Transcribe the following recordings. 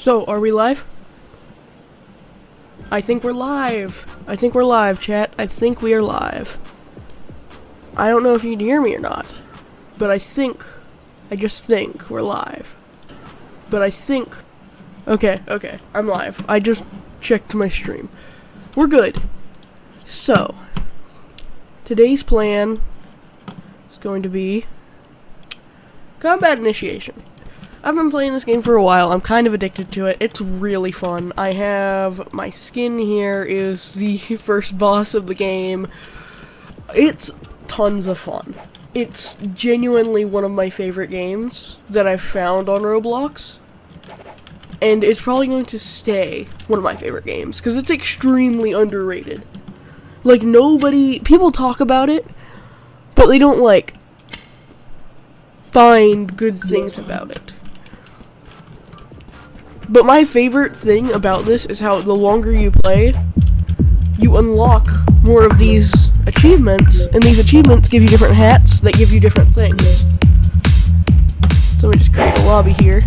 So, are we live? I think we're live. I think we're live, chat. I think we are live. I don't know if you can hear me or not, but I just think we're live. But I think... Okay, I'm live. I just checked my stream. We're good. So, today's plan is going to be combat initiation. I've been playing this game for a while. I'm kind of addicted to it. It's really fun. I have my skin here is the first boss of the game. It's tons of fun. It's genuinely one of my favorite games that I've found on Roblox. And it's probably going to stay one of my favorite games because it's extremely underrated. Like, people talk about it, but they don't, like, find good things about it. But my favorite thing about this is how the longer you play, you unlock more of these achievements, and these achievements give you different hats that give you different things. So let me just create a lobby here.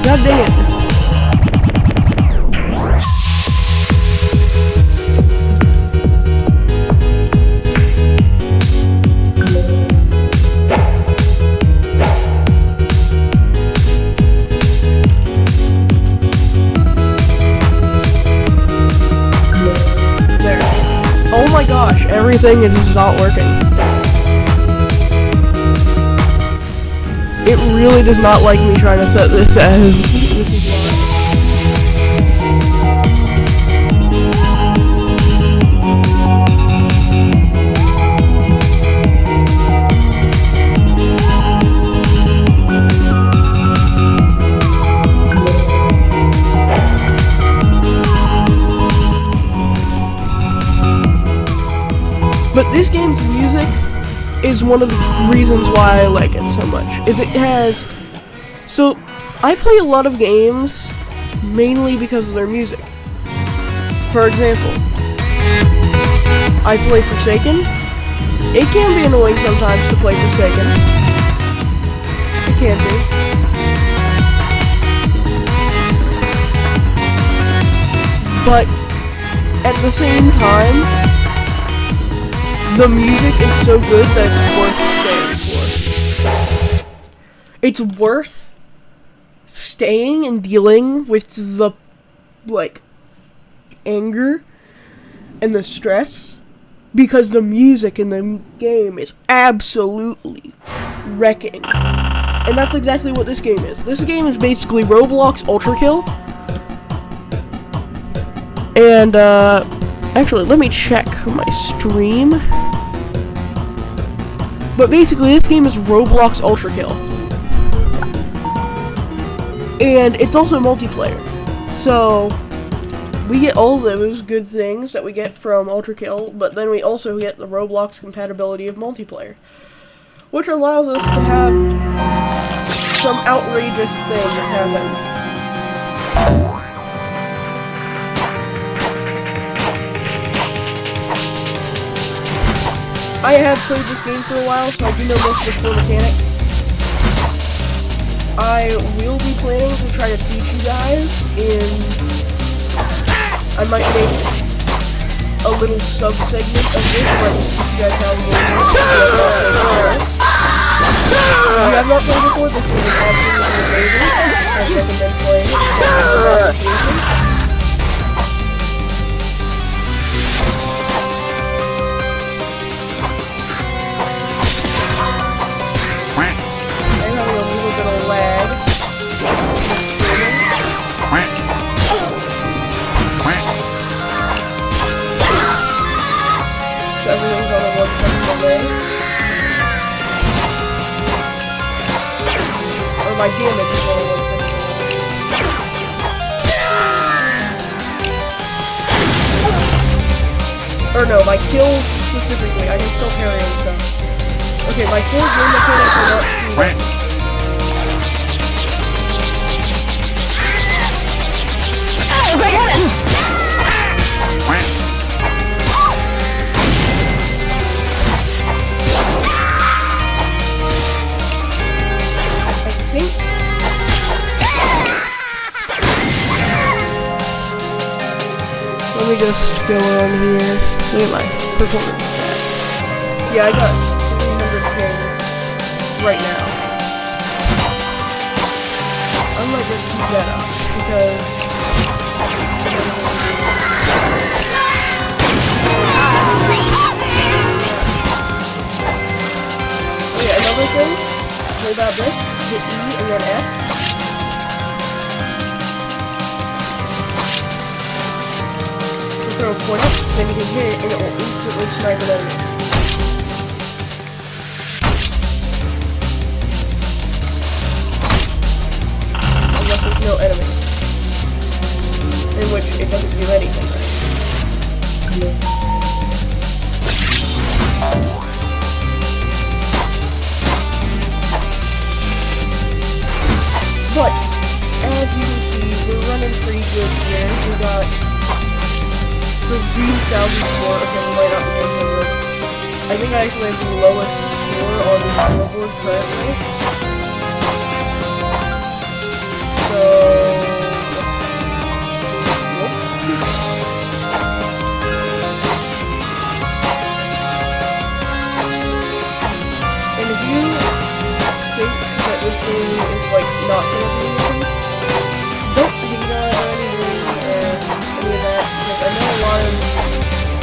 God dang it. There. Oh my gosh, everything is just not working. It really does not like me trying to set this as... But this game's music is one of the reasons why I like it so much, is it has... So, I play a lot of games mainly because of their music. For example, I play Forsaken. It can be annoying sometimes to play Forsaken. It can be. But, at the same time, the music is so good that it's worth staying for. It's worth staying and dealing with the, like, anger and the stress because the music in the game is absolutely wrecking. And that's exactly what this game is. This game is basically Roblox Ultra Kill. And, actually, let me check my stream. But basically, this game is Roblox Ultra Kill. And it's also multiplayer. So, we get all those good things that we get from Ultra Kill, but then we also get the Roblox compatibility of multiplayer. Which allows us to have some outrageous things happen. I have played this game for a while, so I do know most of the core mechanics. I will be planning to try to teach you guys I might make a little sub-segment of this where I can teach you guys how to use it. If you have not played before, this game is absolutely amazing. I recommend playing it. my damage is only 1/6. Or no, my kills specifically, I can still parry and stuff. Okay, my core game mechanics are not screwed. Let me just go on here. Look at my performance stats. Yeah, I got 300k right now. I might just keep that up because okay, another thing, hold out this, hit E and then F. Throw a point up, then you can hit it and it will instantly snipe an enemy. Unless there's no enemy. In which it doesn't do anything, right? But, as you can see, we're running pretty good here. We got 3,000 score. Okay, we might not be able to live. I think I actually have the lowest score on the scoreboard currently. So, and if you think that this game is like not gonna be anything, don't hate on it or anything or any of that, because I know a lot of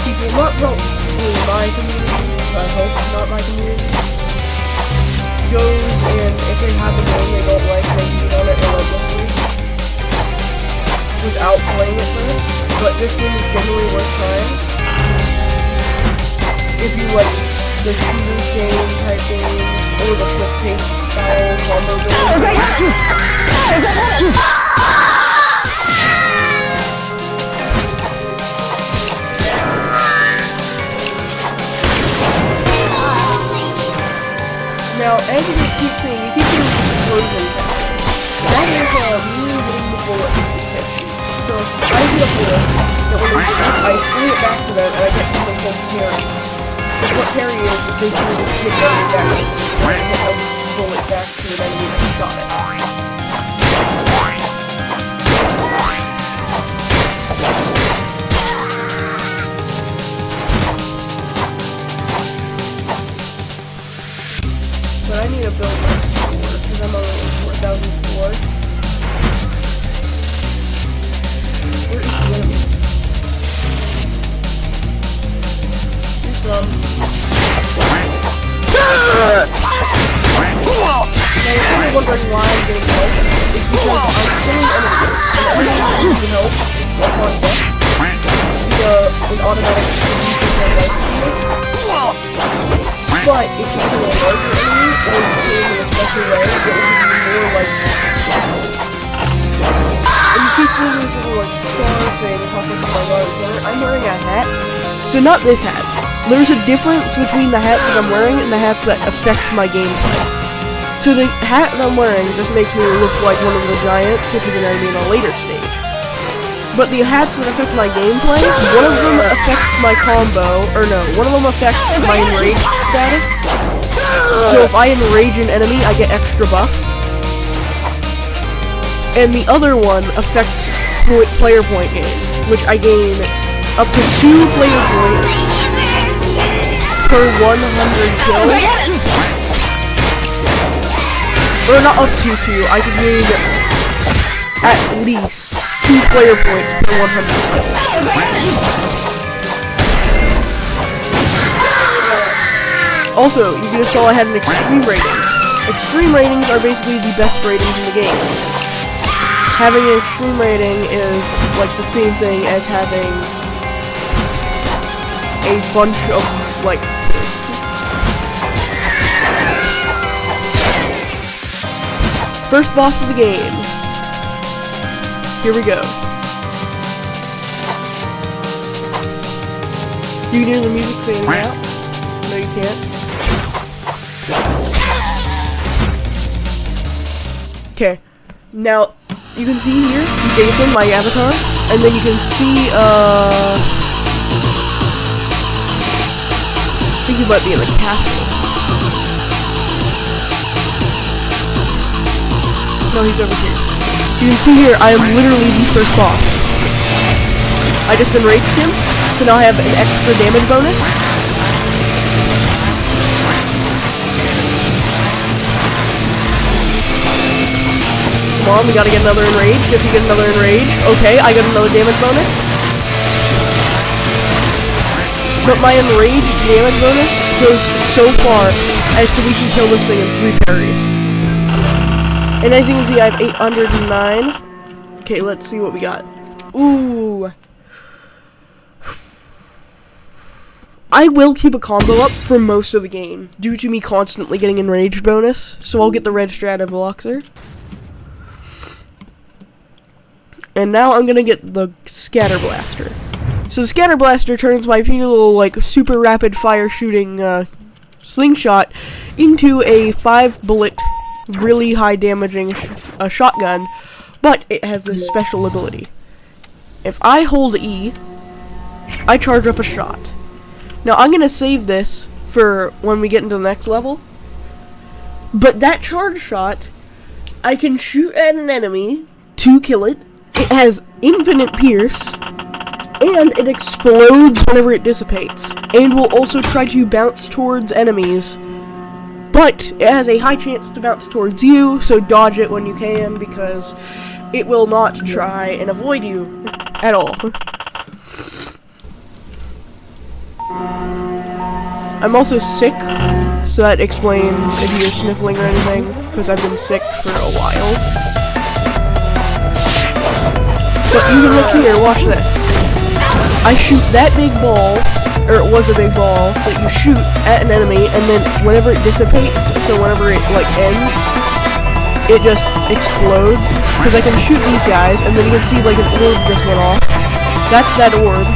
people, not probably my community, I hope not my community, goes and if they have a game they don't like, they hate on it relentlessly without playing it first. But this game is generally worth trying if you like the shooter game type games or the quick pace style combo games. Now, as you keep seeing, explosion power. That is me hitting the bullet with the hit shoot. So, I hit a bullet, that when they shoot, I throw it back to them, and I get something called parry. Because what parry is basically just hit the enemy back, and hit a bullet back to an enemy that shot it. But I need to build my score, because I'm only at 4,000 scores. Where is the enemy? Here's some. Now you're probably wondering why I'm getting help. It's because I'm killing enemies, and enemies need help, like on deck, via an automatic solution that life steal. But if you kill a larger enemy, or if you kill him in a special way, it will give you more like and you keep seeing this little like star thing pop up in my right corner. I'm wearing a hat. So not this hat. There's a difference between the hats that I'm wearing and the hats that affect my gameplay. So the hat that I'm wearing just makes me look like one of the giants, which is an enemy in a later stage. But the hats that affect my gameplay, one of them affects my combo, or no, one of them affects my enraged status. So if I enrage an enemy, I get extra buffs. And the other one affects player point gain, which I gain up to 2 player points per 100 kills. Or not up to 2, I can gain at least 2 player points per 100 kills. Also, you just saw I had an extreme rating. Extreme ratings are basically the best ratings in the game. Having an extreme rating is like the same thing as having a bunch of like points. First boss of the game. Here we go. You can hear the music fading out. No, you can't. Okay. Now, you can see here, Jason, my avatar, and then you can see, I think he might be in the castle. No, he's over here. You can see here, I am literally the first boss. I just enraged him, so now I have an extra damage bonus. Come on, we gotta get another enrage. If you get another enrage, okay, I got another damage bonus. But my enrage damage bonus goes so far as to we can kill this thing in 3 parries. And as you can see, I have 809. Okay, let's see what we got. Ooh. I will keep a combo up for most of the game, due to me constantly getting enraged bonus, so I'll get the red Strata Veloxer. And now I'm gonna get the Scatter Blaster. So the Scatter Blaster turns my little, like, super rapid fire shooting, slingshot into a 5-bullet, really high damaging shotgun, but it has a special ability. If I hold E, I charge up a shot. Now I'm gonna save this for when we get into the next level, but that charge shot, I can shoot at an enemy to kill it. It has infinite pierce, and it explodes whenever it dissipates, and will also try to bounce towards enemies, but it has a high chance to bounce towards you, so dodge it when you can, because it will not try and avoid you at all. I'm also sick, so that explains if you're sniffling or anything, because I've been sick for a while. But you can look here, watch this. I shoot that big ball, or it was a big ball, that you shoot at an enemy, and then whenever it dissipates, so whenever it, like, ends, it just explodes. Because I can shoot these guys, and then you can see, like, an orb just went off. That's that orb.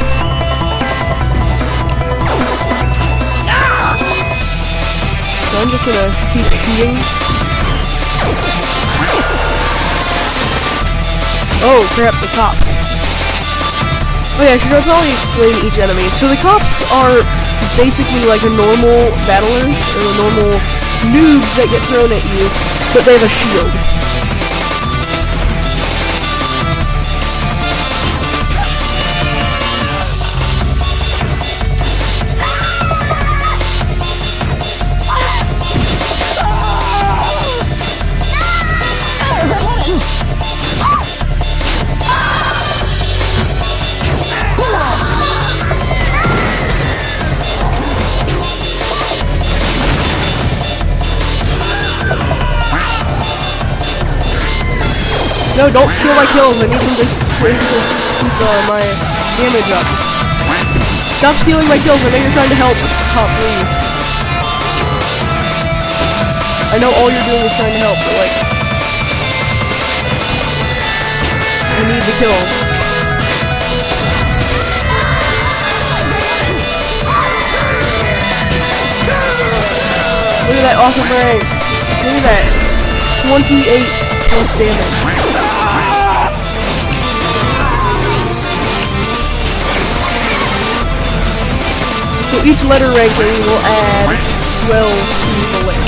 So I'm just gonna keep shooting. Oh crap, the cops. Oh yeah, I should probably explain each enemy. So the cops are basically like a normal battler, or the normal noobs that get thrown at you, but they have a shield. No, don't steal my kills. I need them to keep my damage up. Stop stealing my kills. I know you're trying to help. Stop, please. I know all you're doing is trying to help, but like, I need the kills. Look at that awesome rank. Look at that. 28 plus damage. So each letter ranking will add 12 to the list.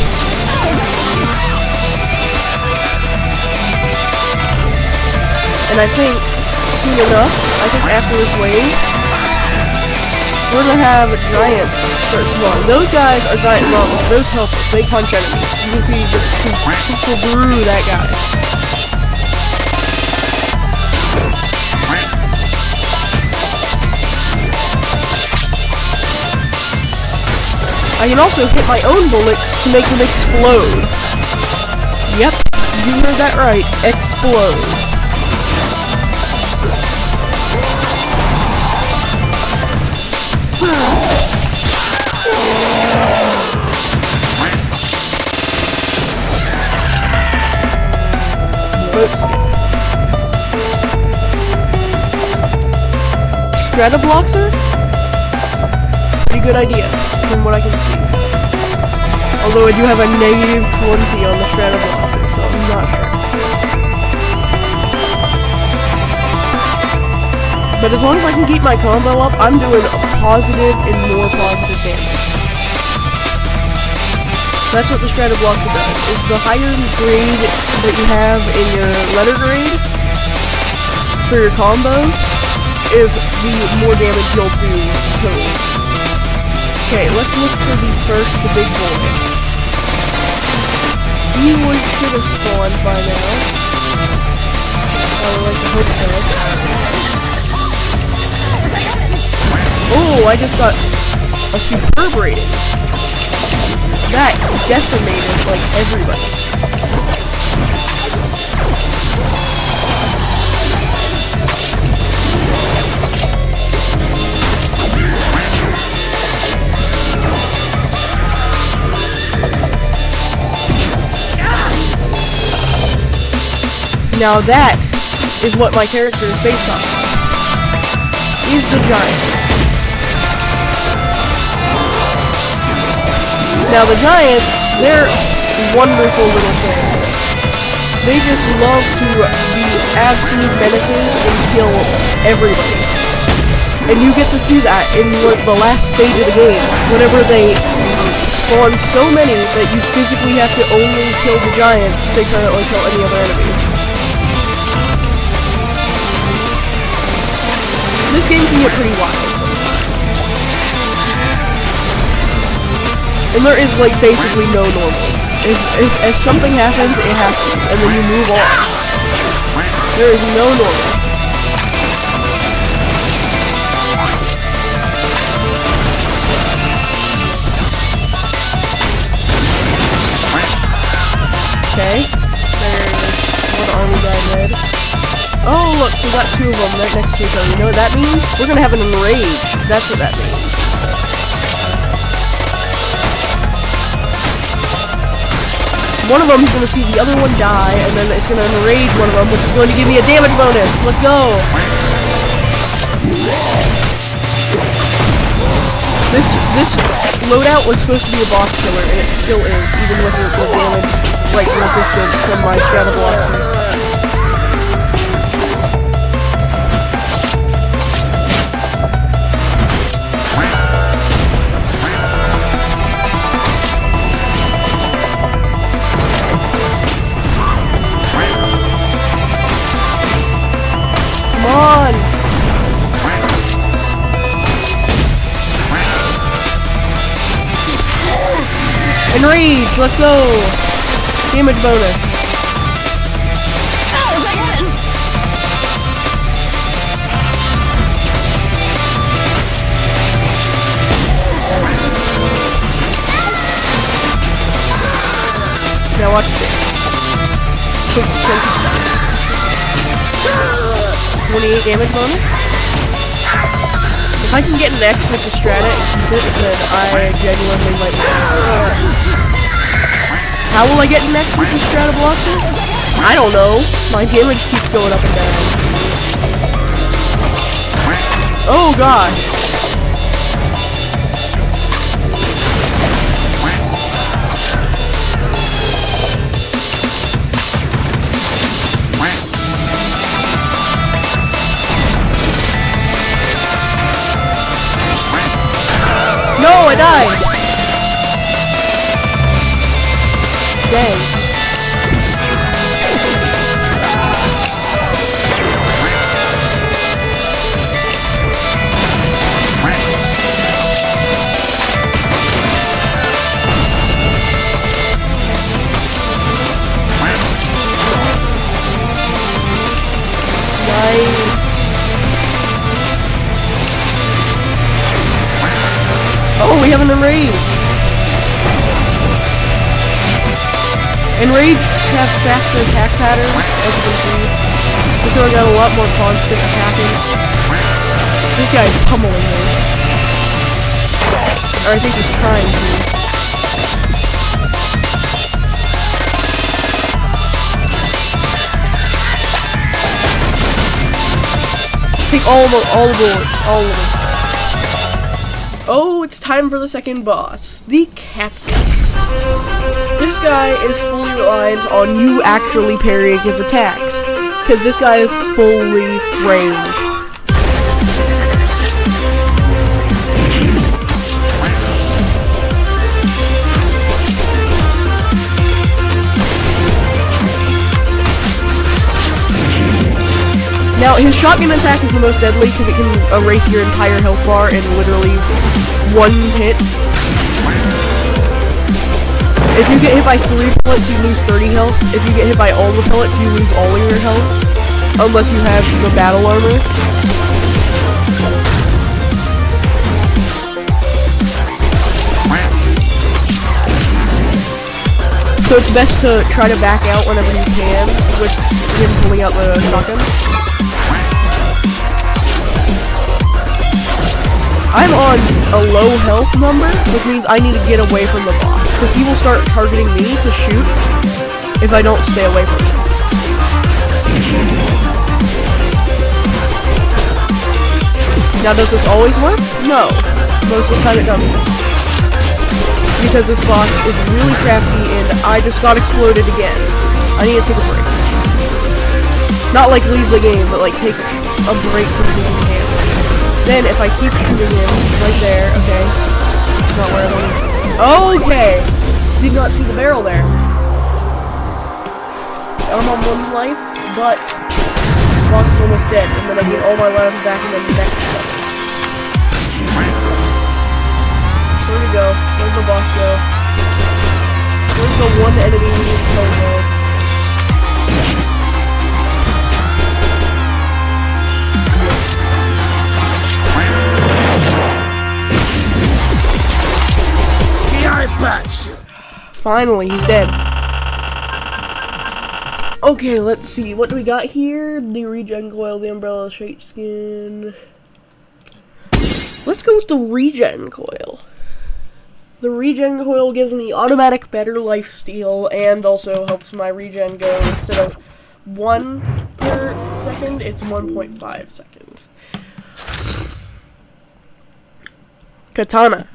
And I think soon enough, I think after this wave, we're gonna have giants start spawning. Those guys are giant mobs. Those help. They punch enemies. You can see just people brew that guy. I can also hit my own bullets to make them explode. Yep, you heard that right. Explode. boat skip. Stratobloxer? Pretty good idea, from what I can see. Although I do have a negative 20 on the Stratobloxer, so I'm not sure. But as long as I can keep my combo up, I'm doing a positive and more positive damage. That's what the Stratobloxer does, is the higher grade that you have in your letter grade for your combo, is the more damage you'll do totally. Okay, let's look for the big boy. He should have spawned by now. I would like to hope so. Oh, I just got a superb rating. That decimated, like, everybody. Now that is what my character is based on. He's the giant. Now the giants, they're wonderful little things. They just love to be absolute menaces and kill everybody. And you get to see that in the last stage of the game, whenever they spawn so many that you physically have to only kill the giants to currently kill any other enemies. This game can get pretty wild. And there is, like, basically no normal. If something happens, it happens, and then you move on. There is no normal. Okay. There's one army guy dead. Oh, look, we got two of them right next to each other. You know what that means? We're gonna have an enrage. That's what that means. One of them is going to see the other one die, and then it's going to enrage one of them, which is going to give me a damage bonus. Let's go! This loadout was supposed to be a boss killer, and it still is, even with the damage, like, resistance from my Stratobloxer. Enrage, let's go! Damage bonus. Now watch this. 28 damage bonus. If I can get an X with the Strata and keep it, then I genuinely might win. How will I get an X with the Stratobloxer? I don't know. My damage keeps going up and down. Oh gosh. No, I died! Dang. Nice. Oh, we have an enrage! Enraged have faster attack patterns, as you can see. We throw out a lot more constant attacking. This guy is pummeling me. Or I think he's trying to. Take all of them, all of them, all of them. Oh, it's time for the second boss, the Captain. This guy is fully reliant on you actually parrying his attacks, because this guy is fully ranged. Now, his shotgun attack is the most deadly because it can erase your entire health bar in literally one hit. If you get hit by 3 pellets, you lose 30 health. If you get hit by all the pellets, you lose all of your health. Unless you have the battle armor. So it's best to try to back out whenever you can with him pulling out the shotgun. I'm on a low health number, which means I need to get away from the boss, because he will start targeting me to shoot if I don't stay away from him. Now, does this always work? No. Most of the time it doesn't. Because this boss is really crafty, and I just got exploded again. I need to take a break. Not like leave the game, but like take a break from the game. Then, if I keep shooting him, right there, okay. That's not where I want to. Okay! Did not see the barrel there. I'm on 1 life, but the boss is almost dead, and then I get all my lives back in the next level. Where'd he go? Where'd the boss go? Where's the one enemy we need to kill though? Finally, he's dead. Okay, let's see. What do we got here? The regen coil, the umbrella, shade skin. Let's go with the regen coil. The regen coil gives me automatic better lifesteal and also helps my regen go instead of 1 per second, it's 1.5 seconds. Katana.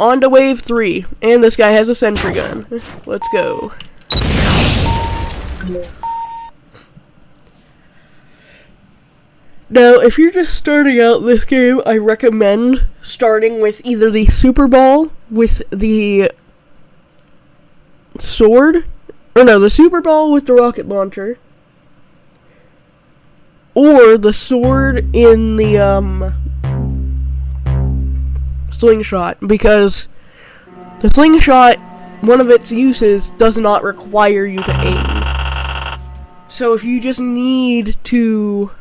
On to wave 3, and this guy has a sentry gun. Let's go. Now, if you're just starting out this game, I recommend starting with either the Super Ball with the sword, or no, the Super Ball with the rocket launcher, or the sword in the, slingshot, because the slingshot, one of its uses, does not require you to aim. So if you just need to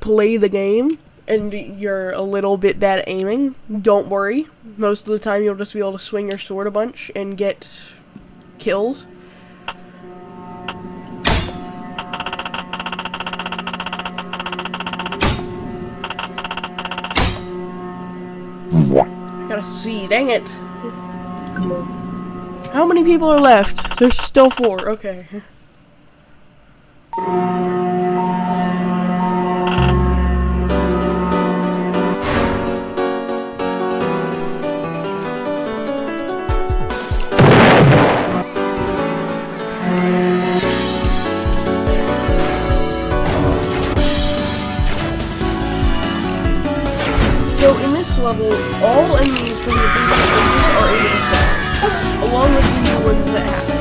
play the game and you're a little bit bad at aiming, don't worry. Most of the time you'll just be able to swing your sword a bunch and get kills. I gotta see, dang it. How many people are left? There's still 4, okay. So in this level, all enemies from the previous stages are able to spawn, along with the new ones that happen.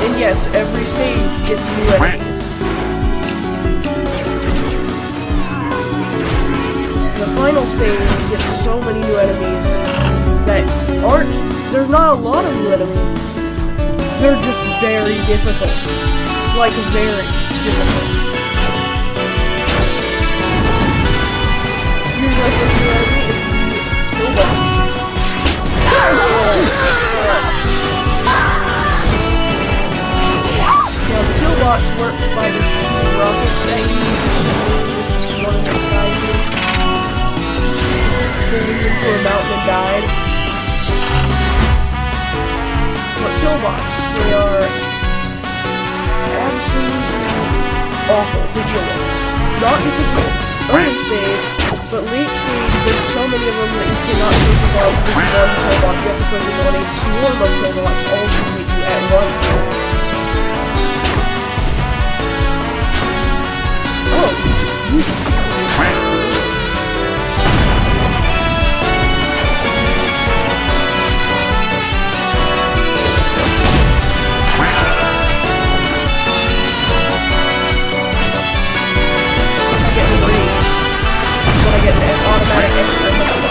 And yes, every stage gets new enemies. The final stage gets so many new enemies that there's not a lot of new enemies. They're just very difficult. Like, very difficult. Here's my first new enemy, it's the Killbot. Now, the Killbots work by the rocket thing. This is one of the guys here. Turned into a mountain and died. What Killbots? They are just one Killbots. You have to focus on a swarm of Killbots all to hit you at once. Oh, get an automatic extra health.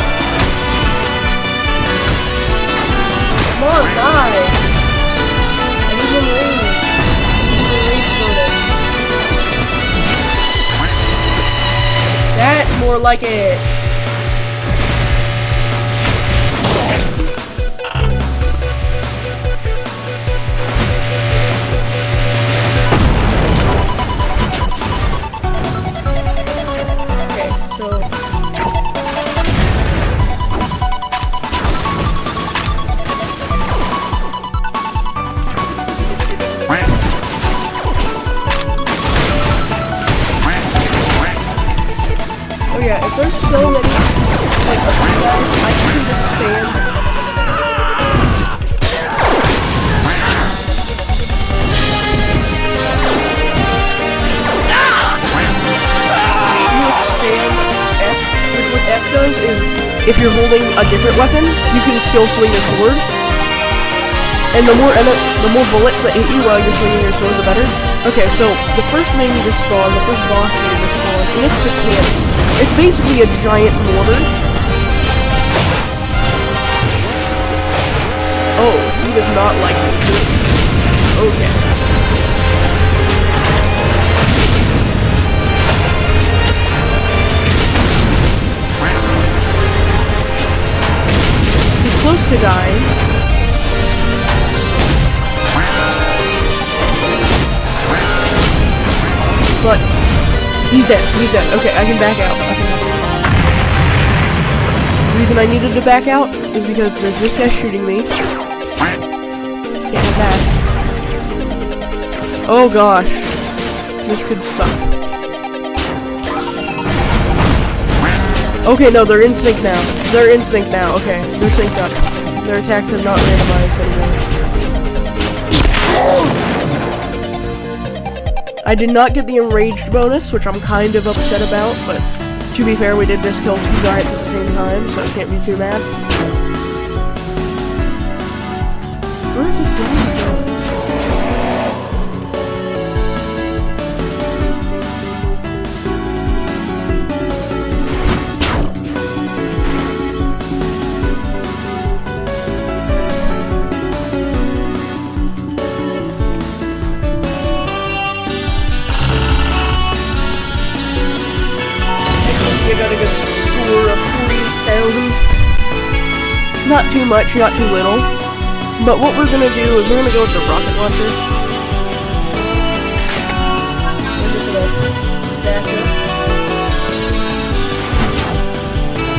Come on, die! I need one range. I need one range bonus. That's more like it. Yeah, if there's so many, like, other guys, I can just stand. What F does is, if you're holding a different weapon, you can still swing your sword. And the more bullets that hit you while you're swinging your sword, the better. Okay, so the first thing to spawn, the first boss thing to spawn, and it's the cannon. It's basically a giant mortar. Oh, he does not like me. Okay. He's close to dying. But he's dead. He's dead. Okay, I can back out. The reason I needed to back out is because there's this guy shooting me. Can't have that. Oh gosh. This could suck. Okay, no, they're in sync now. They're in sync now. Okay, they're synced up. Their attacks have not randomized anymore. I did not get the enraged bonus, which I'm kind of upset about, but to be fair, we did just kill 2 giants at the same time, so it can't be too bad. Where is this zombie going? I got a good score of 40,000. Not too much, not too little. But what we're gonna do is we're gonna go with the rocket launcher.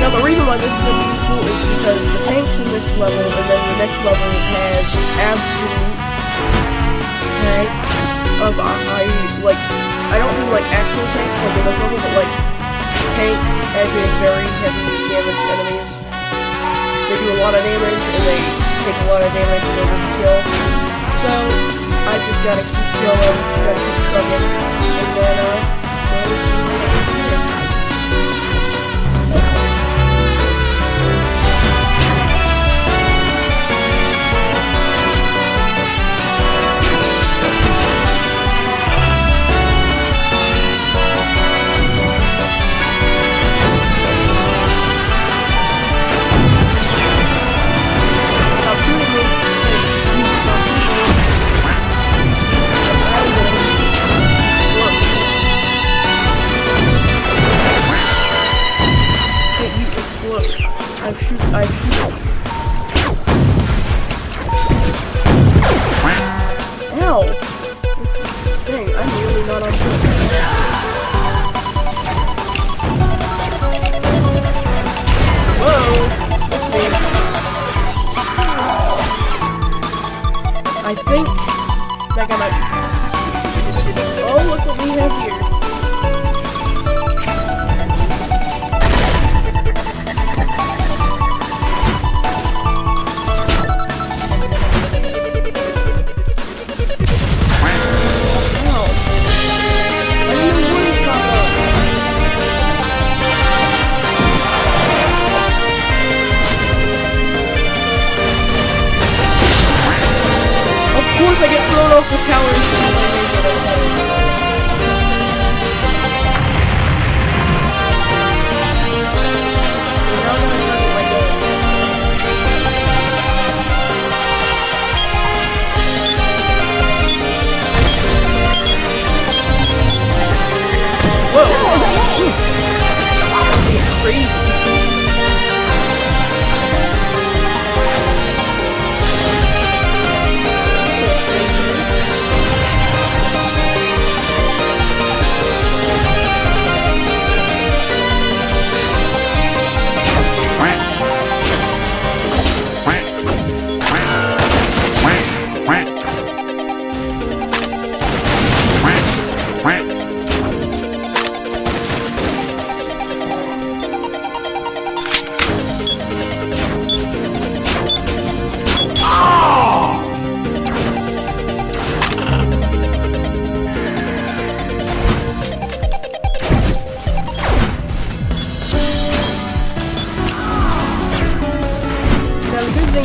Now the reason why this is gonna be useful is because the tanks in this level and then the next level has absolute tanks of a high, like, I don't mean like actual tanks like in this level, but like tanks as in very heavy damage enemies. They do a lot of damage and they take a lot of damage in order to kill. So I just gotta keep going, gotta keep trucking, and then I shoot. Ow! Dang, I'm really not on top. Whoa! That's me. I think that guy might. Oh, look what we have here.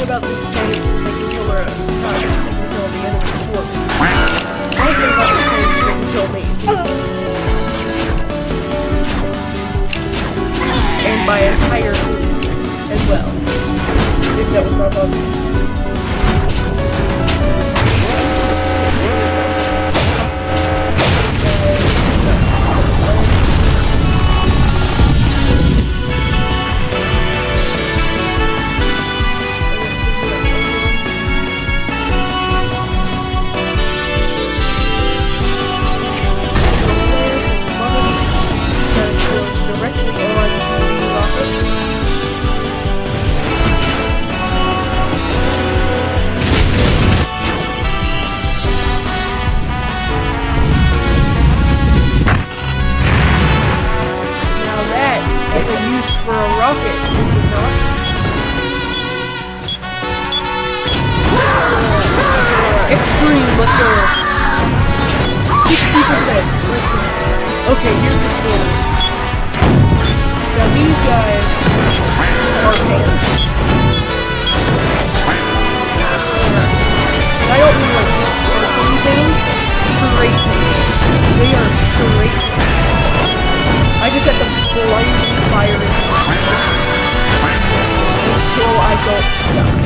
About these tanks, they can kill their own target, they can kill the enemy for me. One thing about these tanks is they can kill me. And my entire team as well. If that was not obvious. For a rocket, is it not? Extreme, let's go. 60%. Let's go. Okay, here's the story. Now these guys are tanks. I don't mean like working things, straight things. They are straight things. I just have to blindly fire it until I don't stop.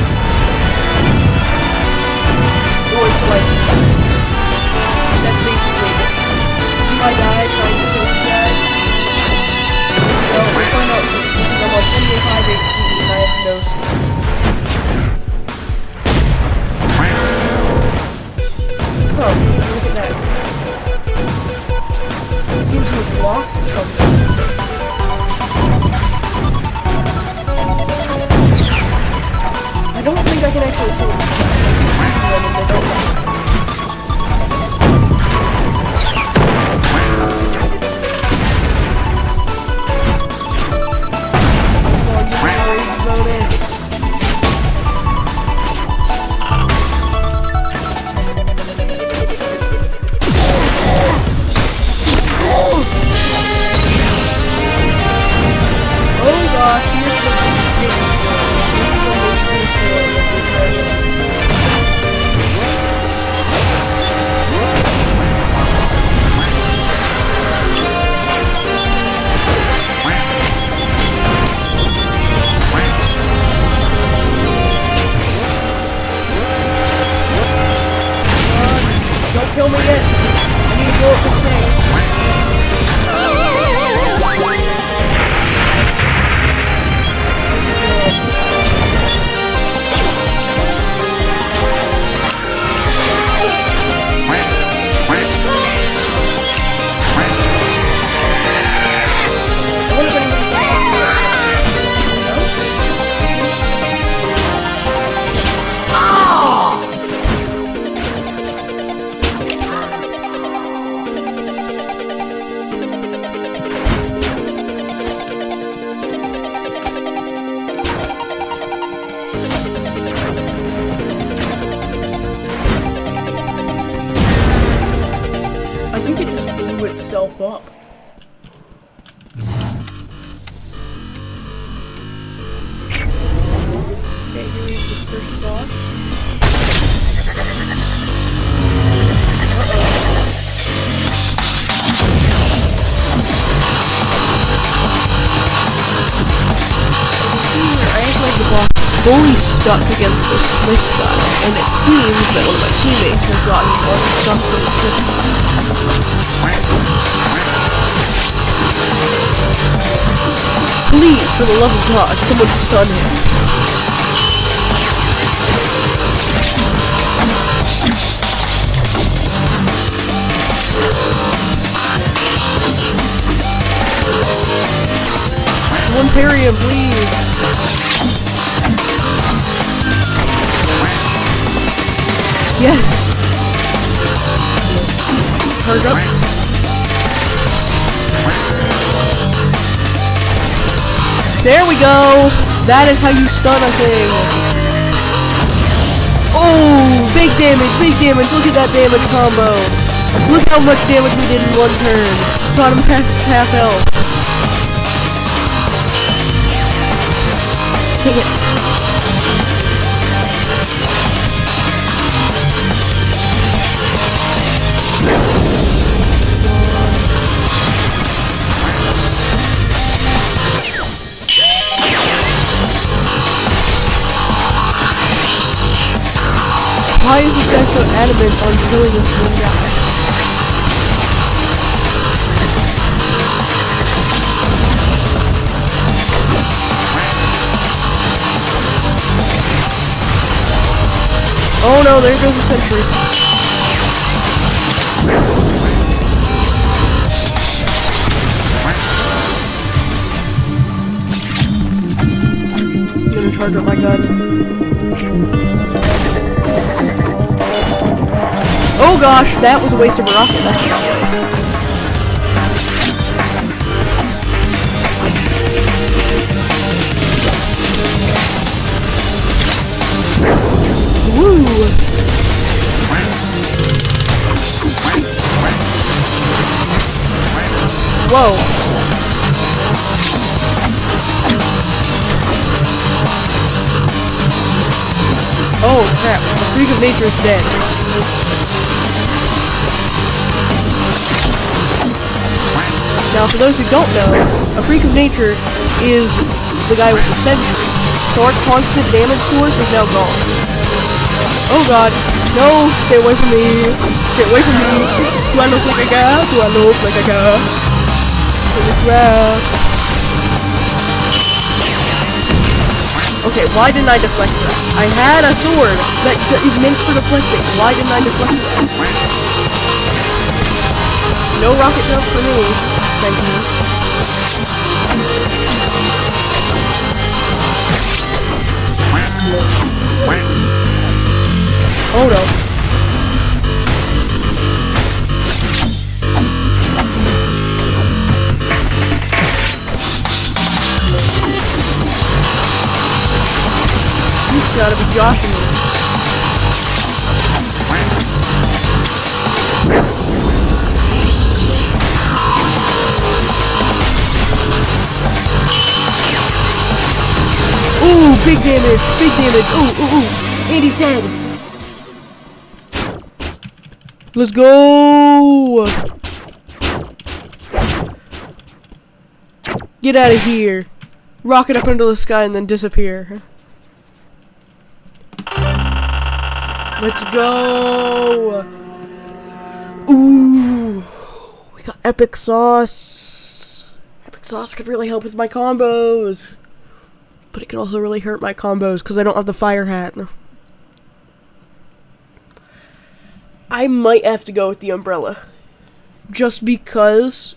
Or until I die. That's basically it. If I die trying to kill you guys, well, we'll find out soon. Because I'm on 75 HP and I have no speed. Oh, look at that. It seems to have lost something. I don't think I can actually kill them. They don't die. Kill me yet. I need to blow up this thing. I think it just blew itself up. Okay, here's the first boss. Uh-oh. fully stuck against this cliffside, and it seems that one of my teammates has gotten unstuck from the cliffside. Please, for the love of God, someone stun him. One parry him, please. Yes. Charge up. There we go. That is how you stun a thing. Oh, big damage, big damage. Look at that damage combo. Look how much damage we did in one turn. Got him past half health. Take it. Why is this guy so adamant on killing this one guy? Oh no, there goes the sentry. I'm gonna charge up my gun. Oh gosh, that was a waste of a rocket. That's what that was. Woo! Whoa. Oh crap, the freak of nature is dead. Now for those who don't know, a freak of nature is the guy with the sentry. So our constant damage source is now gone. Oh god, no, stay away from me. Stay away from me. Do I look like a guy? Do I look like a guy? Holy crap. Okay, why didn't I deflect that? I had a sword that is meant for deflecting. Why didn't I deflect that? No rocket jump for me. Thank you. Oh no. He's gotta be joshing me. Ooh, big damage, big damage. Ooh. And he's dead. Let's go. Get out of here. Rocket up into the sky and then disappear. Let's go. Ooh, we got epic sauce. Epic sauce could really help with my combos. But it can also really hurt my combos because I don't have the fire hat. I might have to go with the umbrella. Just because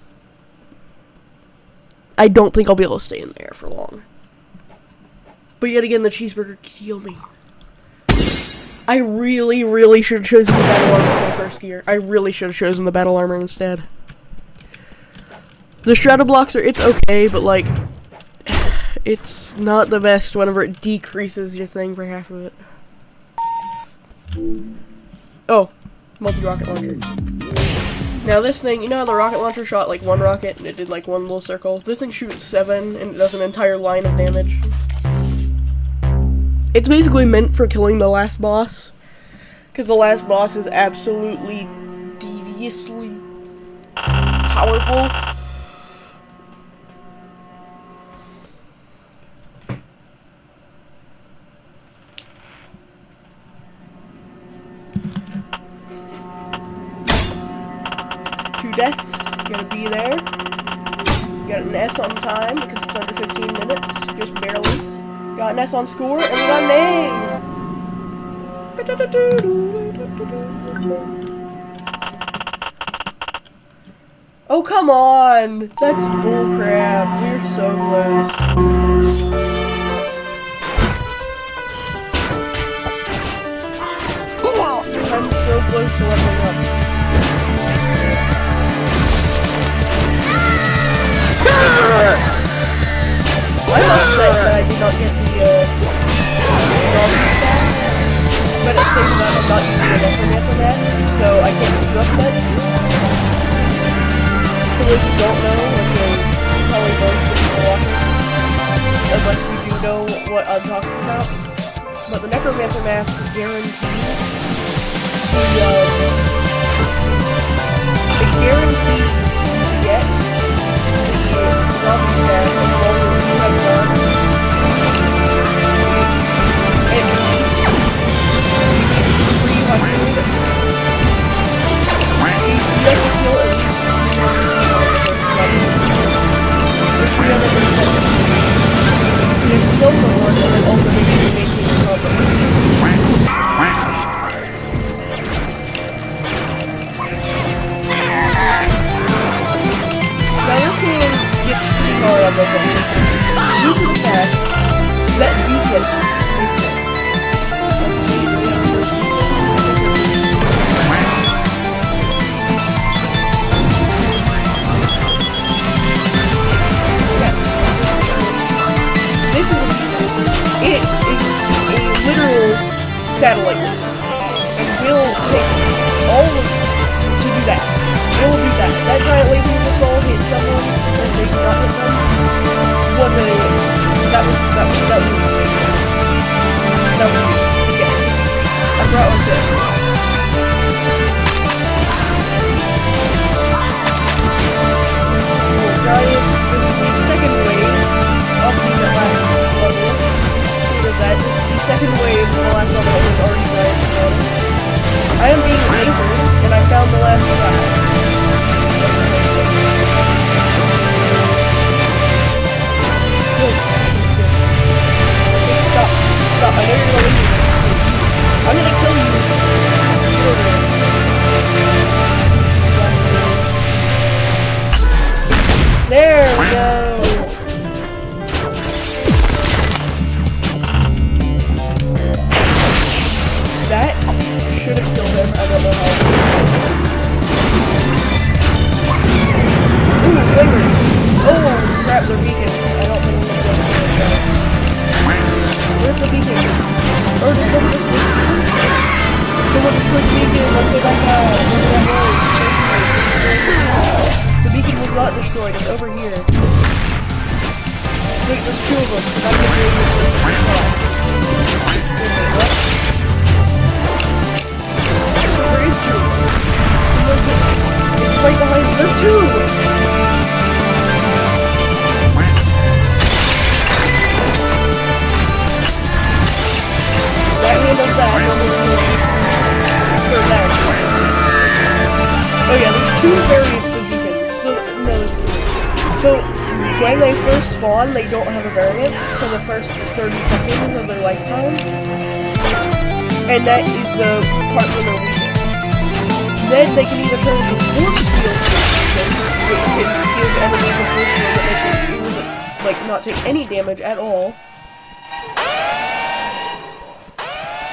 I don't think I'll be able to stay in there for long. But yet again, the cheeseburger could heal me. I really should have chosen the battle armor for my first gear. I really should have chosen the battle armor instead. The Strata blocks are, it's okay, but like, it's not the best whenever it decreases your thing for half of it. Oh, multi-rocket launcher. Now this thing, you know how the rocket launcher shot like one rocket and it did like one little circle? This thing shoots 7 and it does an entire line of damage. It's basically meant for killing the last boss. Because the last boss is absolutely deviously powerful. 2 deaths. Gotta be there. Got an S on time because it's under 15 minutes. Just barely. Got an S on score, and we got an A! Oh, come on! That's bullcrap. We're so close. I'm so close to leveling up. I'm upset that I did not get the zombie stat, but at the same time I'm not using the Necromancer mask, so I can't be too upset. For those who don't know, okay, probably most of you are watching, unless you do know what I'm talking about, but the Necromancer mask guarantees it guarantees you get the zombie stat as long as you have done at least 300. You have to kill at least 300%. You have to kill someone and then also make sure you maintain the combat. Now this game gets pretty hard on those things. Due to the fact that beacon exists. Let's see, do we have the first beacon? Yes. This is a beacon. It is a literal satellite beacon. And will take all of to do that. It will do that. That giant laser missile hit someone and they did not hit them. Was a that was yeah. I forgot what I said. Giants, this is the second wave of the last level. What is that? This is the second wave of the last level that was already giant. I am being lasered, and I found the last guy. Stop. Stop. I know you're gonna leave me. I'm gonna kill you. There we go. That should have killed him. I don't know how. Ooh, flavor. Oh, crap, they're vegan. I don't think I'm gonna get that. Where's the beacon? Or did someone just click beacon? Let's go back out. The beacon was not destroyed. It's over here. Wait, there's 2 of them. I'm gonna do this. What? There is 2. It's right behind me. There's 2! That handles that. For that. Oh yeah, there's 2 variants of beacons. So, no, there's 3. So, when they first spawn, they don't have a variant for the first 30 seconds of their lifetime. And that is the part where they're weakest. Then they can either turn into force field beacons, which can give enemies a force field that makes it, like, not take any damage at all.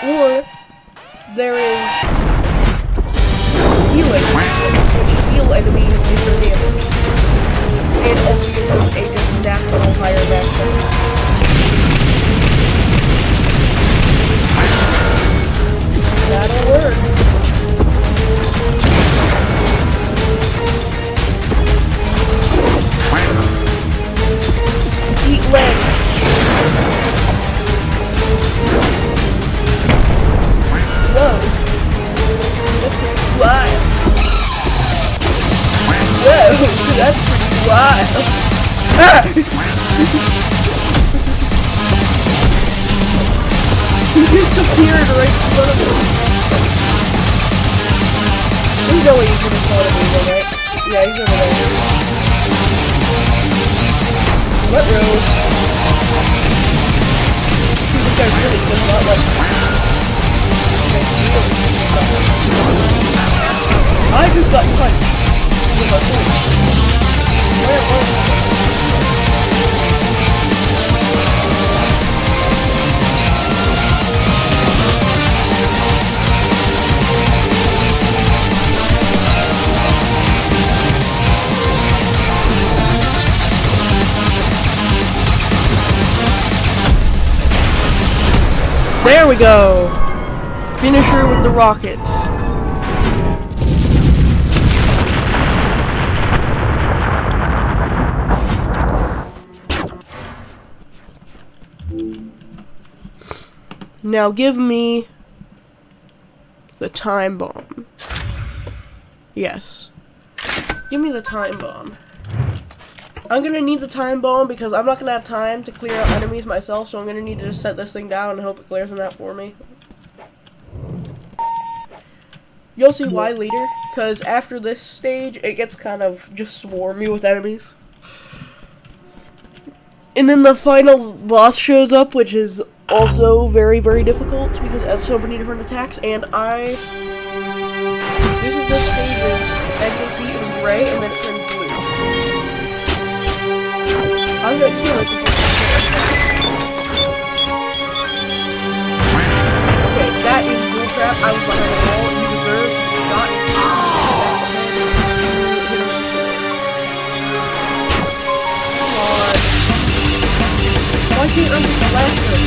Or, there is healing, which heal enemies in their damage. And also gives them a just natural higher maximum. That'll work. Eat legs. Whoa. That's pretty wild. Whoa, that's pretty wild. Ah! He just appeared right in front of me. There's no way you can have thought of me, right? Yeah, he's over there. What road? This guy really does not like I just got punched with a sword. Where was it? There we go! Finisher with the rocket. Now give me the time bomb. Yes. Give me the time bomb. I'm gonna need the time bomb because I'm not gonna have time to clear out enemies myself, so I'm gonna need to just set this thing down and hope it clears them out for me. You'll see why later, because after this stage, it gets kind of just swarmy with enemies. And then the final boss shows up, which is also very, very difficult because it has so many different attacks, and this is the stages. As you can see, it was gray, and then it turned blue. I'm gonna kill it before okay, that is bullcrap. I was behind the wall. You deserve to be shot. Come on. Why can't I just blast him?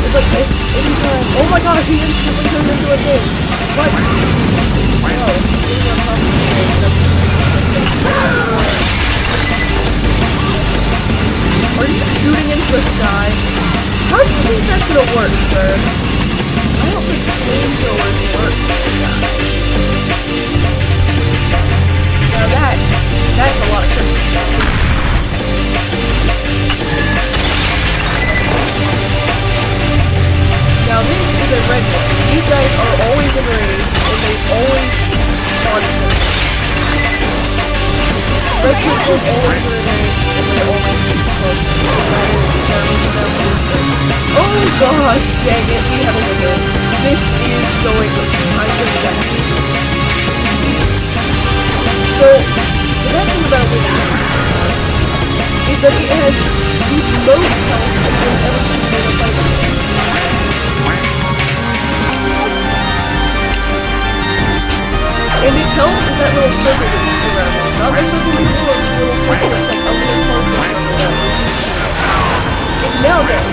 It's like anytime. Oh my god, he instantly turned into a thing. What? No, he's not Are you shooting into the sky? How do you think that's gonna work, sir? I don't think flamethrowers work. Now that's a lot of crystals. Now this is a red one. These guys are always in range, and they always constant. Red crystals always in range, and they always constant. Oh gosh, dang it, we have a wizard. This is going I'm gonna die. So, the bad thing about a wizard is that it has the most health I've ever seen in a fight. And its health is that little circle that you see around it. Not the circle you do, it's a little circle that's like a little focus on the left. It's now dead.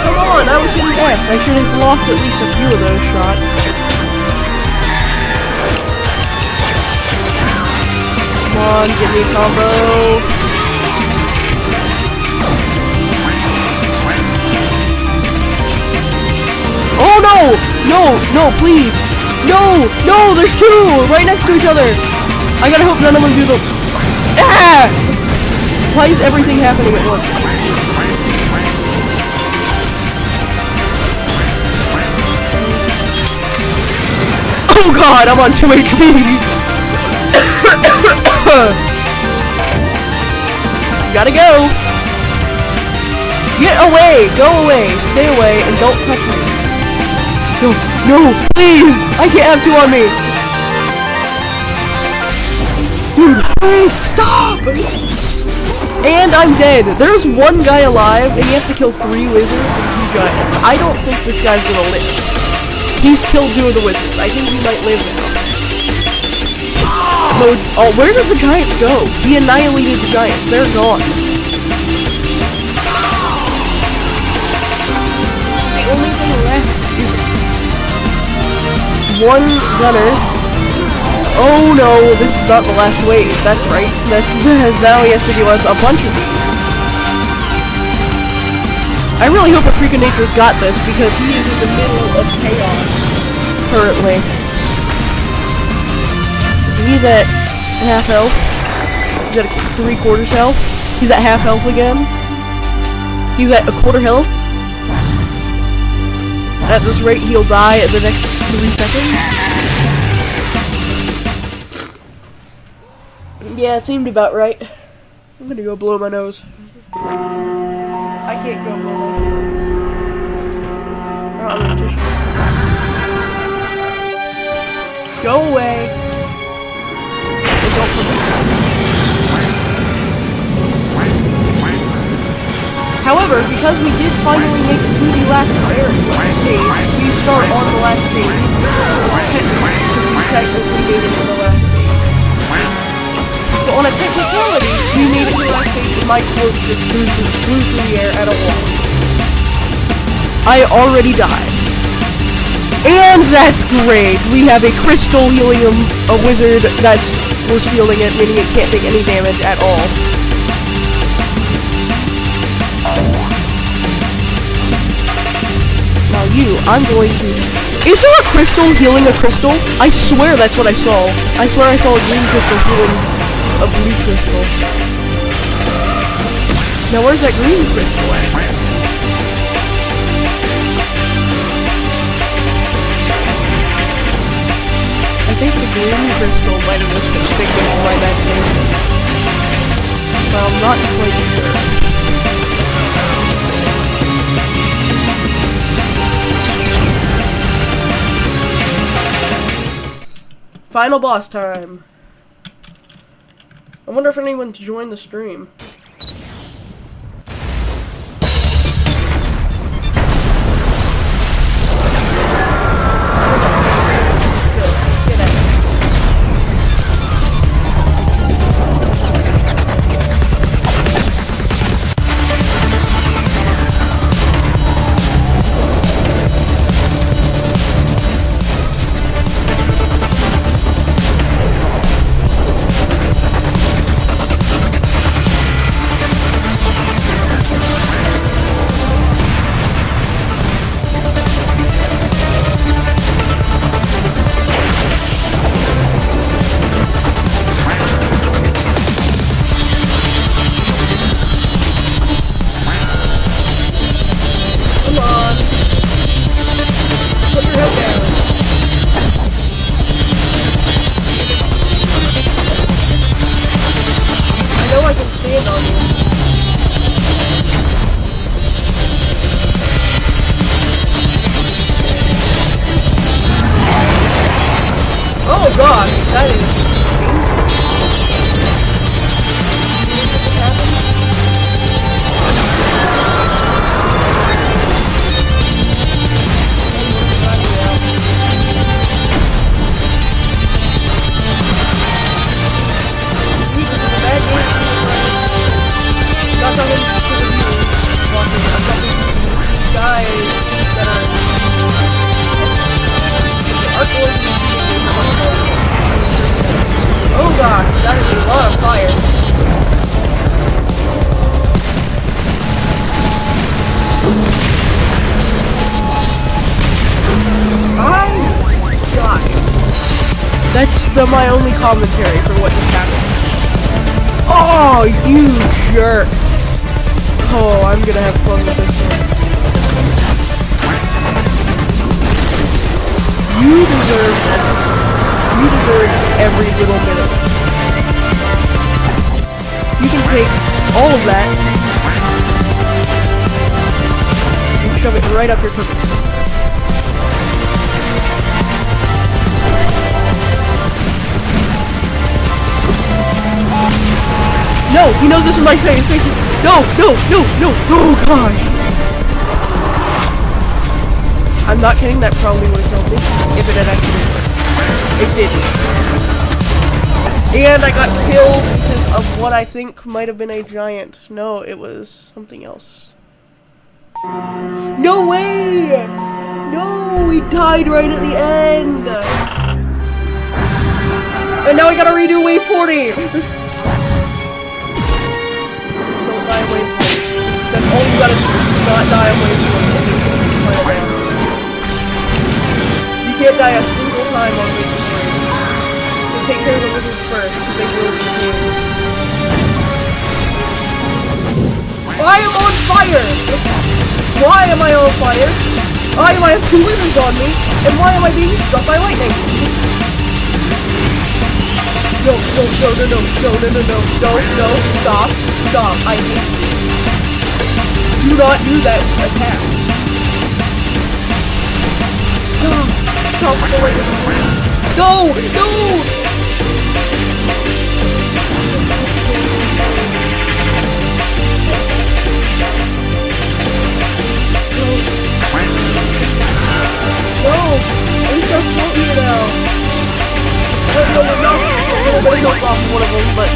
Come on, I was hitting F. I should have blocked at least a few of those shots. Come on, give me a combo. Oh no! No! No, please! No! No! There's two! Right next to each other! I gotta hope none of them do the... Ah! Why is everything happening at once? Oh god! I'm on 2 HP! Gotta go! Get away! Go away! Stay away and don't touch me. No, no, please! I can't have two on me! Dude, please, stop! And I'm dead! There's one guy alive, and you have to kill 3 wizards and 2 giants. I don't think this guy's gonna live. He's killed 2 of the wizards. I think he might live now. No, oh, where did the giants go? He annihilated the giants. They're gone. The only thing left is one gunner. Oh no, this is not the last wave. That's right. Now he has to deal with a bunch of these. I really hope Freak of Nature's got this because he is in the middle of chaos currently. He's at half health. He's at 3/4 health. He's at half health again. He's at 1/4 health. At this rate, he'll die in the next 3 seconds. Yeah, seemed about right. I'm gonna go blow my nose. I can't go blow my nose. Oh, I'm gonna tissue. Go away. And don't come back. However, because we did finally make it to the last stage, we start on the last stage. We technically made it to the last stage. So on a technicality, we made it to the last stage and my coach just flew through the air at a wall. I already died. And that's great! We have a crystal helium, a wizard that's force fielding it, meaning it can't take any damage at all. Now I'm going to... Is there a crystal healing a crystal? I swear that's what I saw. I swear I saw a green crystal healing a blue crystal. Now where's that green crystal at? I think the green crystal might have just been sticking by that thing. But I'm not quite sure. Final boss time. I wonder if anyone's joined the stream. Oh god, that is oh god, that is a lot of fire. I died. That's my only commentary for what just happened. Oh, you jerk. Oh, I'm gonna have fun with this one. You deserve every little bit of it. You can take all of that and shove it right up your cookies. No, he knows this is my saying. No, no, no, no, oh gosh. I'm not kidding, that probably would have killed me if it had actually worked. It didn't. And I got killed because of what I think might have been a giant. No, it was something else. No way! No, we died right at the end! And now I gotta redo wave 40! Don't die on wave 40. That's all you gotta do. Not die on wave 40. You can't die a single time on wave 40. So take care of the wizards first, because they will be doing. I am on fire! Why am I on fire? I have two wizards on me, and why am I being struck by lightning? No, stop, I hate you. Do not do that attack. Stop the lightning. No! No! At least I'll float you now. No. Nobody knows off one of them, but...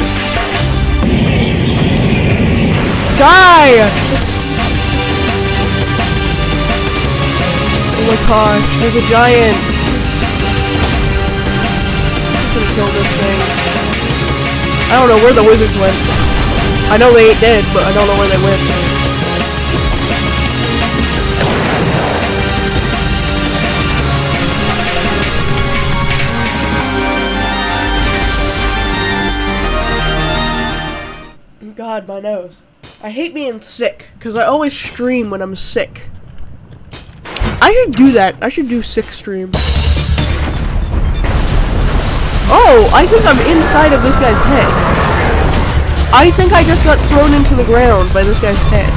Die! Oh my gosh, there's a giant. I'm gonna kill this thing. I don't know where the wizards went. I know they ain't dead, but I don't know where they went. God, my nose. I hate being sick, because I always stream when I'm sick. I should do that. I should do sick stream. Oh, I think I'm inside of this guy's head. I think I just got thrown into the ground by this guy's head.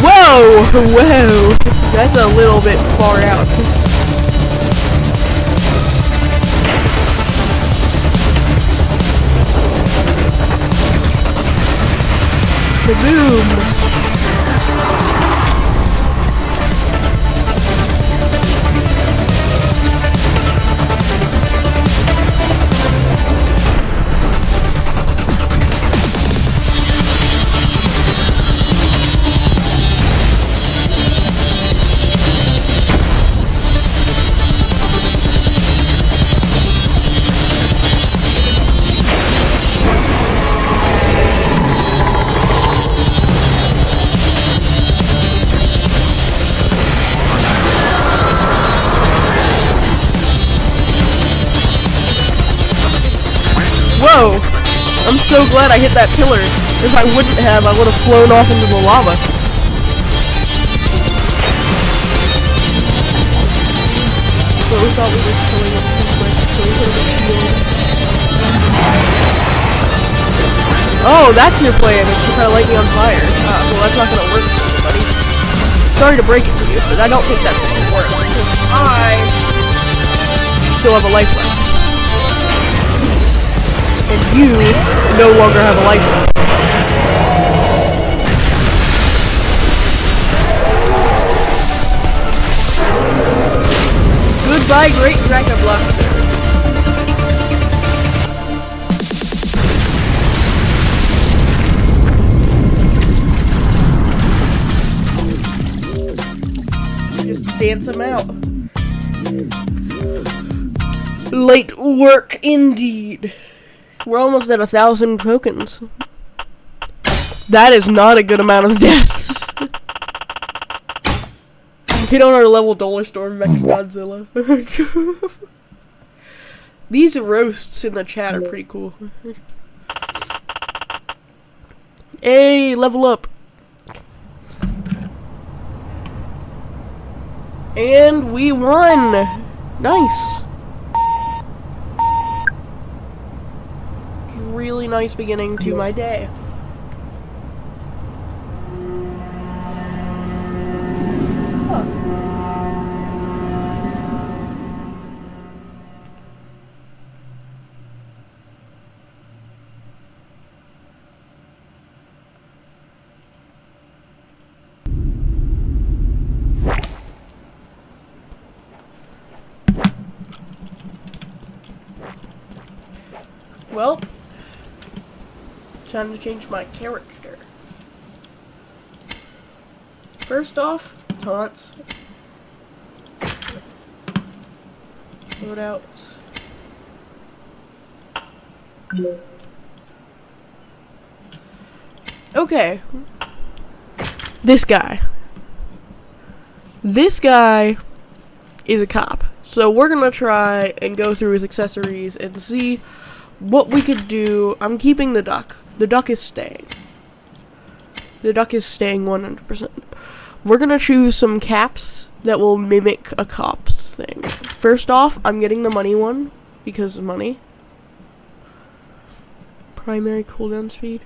Whoa! That's a little bit far out. Boom! Whoa! I'm so glad I hit that pillar. If I wouldn't have, I would have flown off into the lava. But we thought we were killing it too quick, so we put a shield. Oh, that's your plan, is to try to light me on fire. Well, that's not gonna work for you, buddy. Sorry to break it to you, but I don't think that's gonna work, because I still have a life left. And you no longer have a life left. Goodbye, Great Dragon Blaster. Just dance him out. Late work indeed. We're almost at 1,000 tokens. That is not a good amount of deaths. Hit on our level Dollar Storm Mechagodzilla. These roasts in the chat are pretty cool. Hey, level up. And we won. Nice. Really nice beginning to my day. Huh. Well, time to change my character. First off, taunts. Loadouts. Okay. This guy. This guy is a cop. So we're gonna try and go through his accessories and see what we could do. I'm keeping the duck. The duck is staying. The duck is staying 100%. We're gonna choose some caps that will mimic a cop's thing. First off, I'm getting the money one because of money. Primary cooldown speed.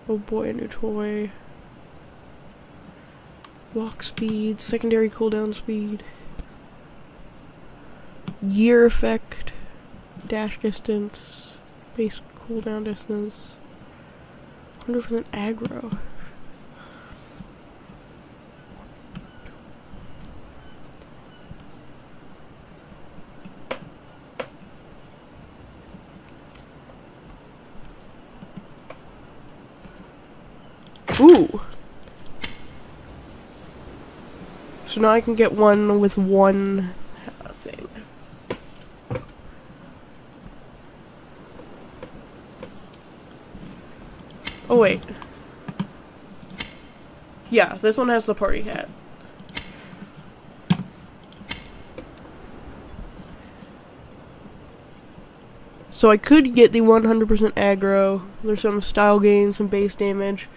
Oh boy, a new toy. Walk speed, secondary cooldown speed. Gear effect. Dash distance. Base cooldown distance. 100% aggro. Ooh. So now I can get one with one thing. Oh wait. Yeah, this one has the party hat. So I could get the 100% aggro. There's some style gain, some base damage.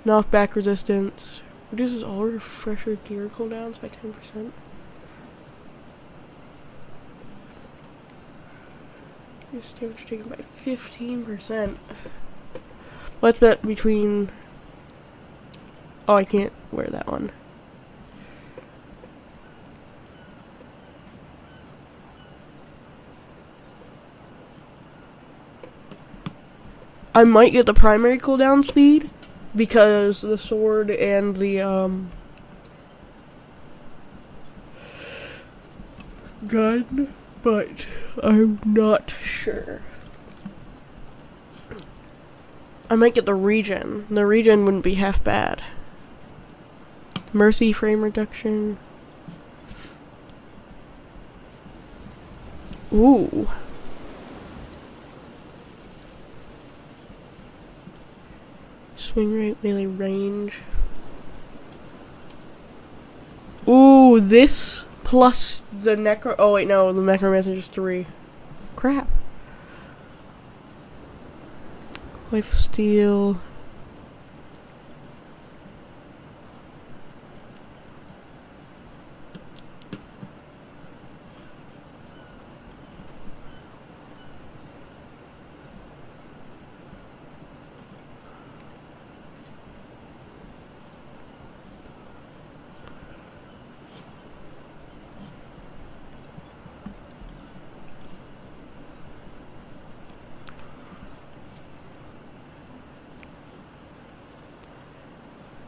Knockback resistance. Reduces all refresher gear cooldowns by 10%. Reduces damage taken by 15%. Let's bet between... Oh, I can't wear that one. I might get the primary cooldown speed. Because the sword and the, gun, but I'm not sure. I might get the regen. The regen wouldn't be half bad. Mercy frame reduction. Ooh. Swing rate, melee range. Ooh, this plus the necro. Oh wait, no, the necromancer is 3. Crap. Life steal.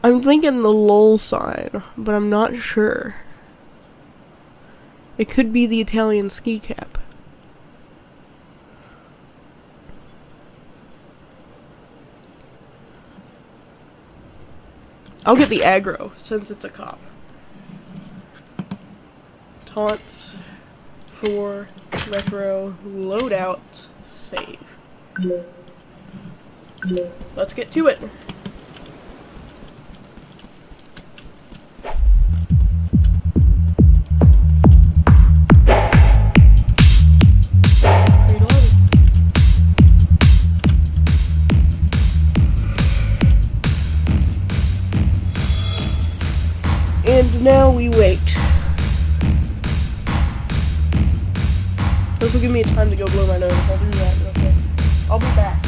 I'm thinking the lull sign, but I'm not sure. It could be the Italian ski cap. I'll get the aggro, since it's a cop. Taunts for retro loadout save. Let's get to it. And now we wait. This will give me time to go blow my nose. I'll do that real quick. I'll be back.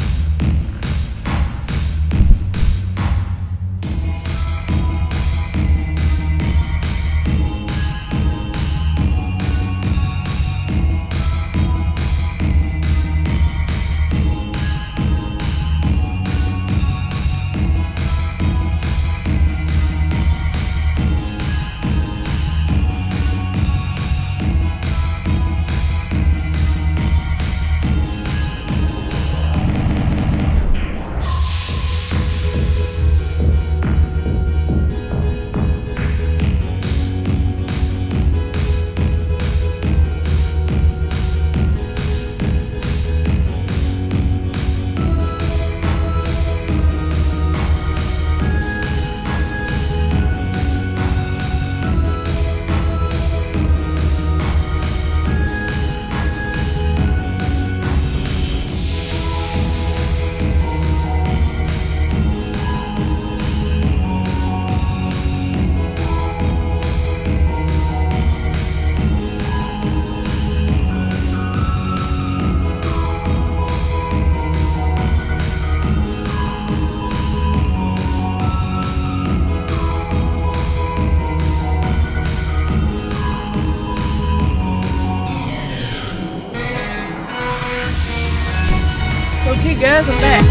guys, I'm back.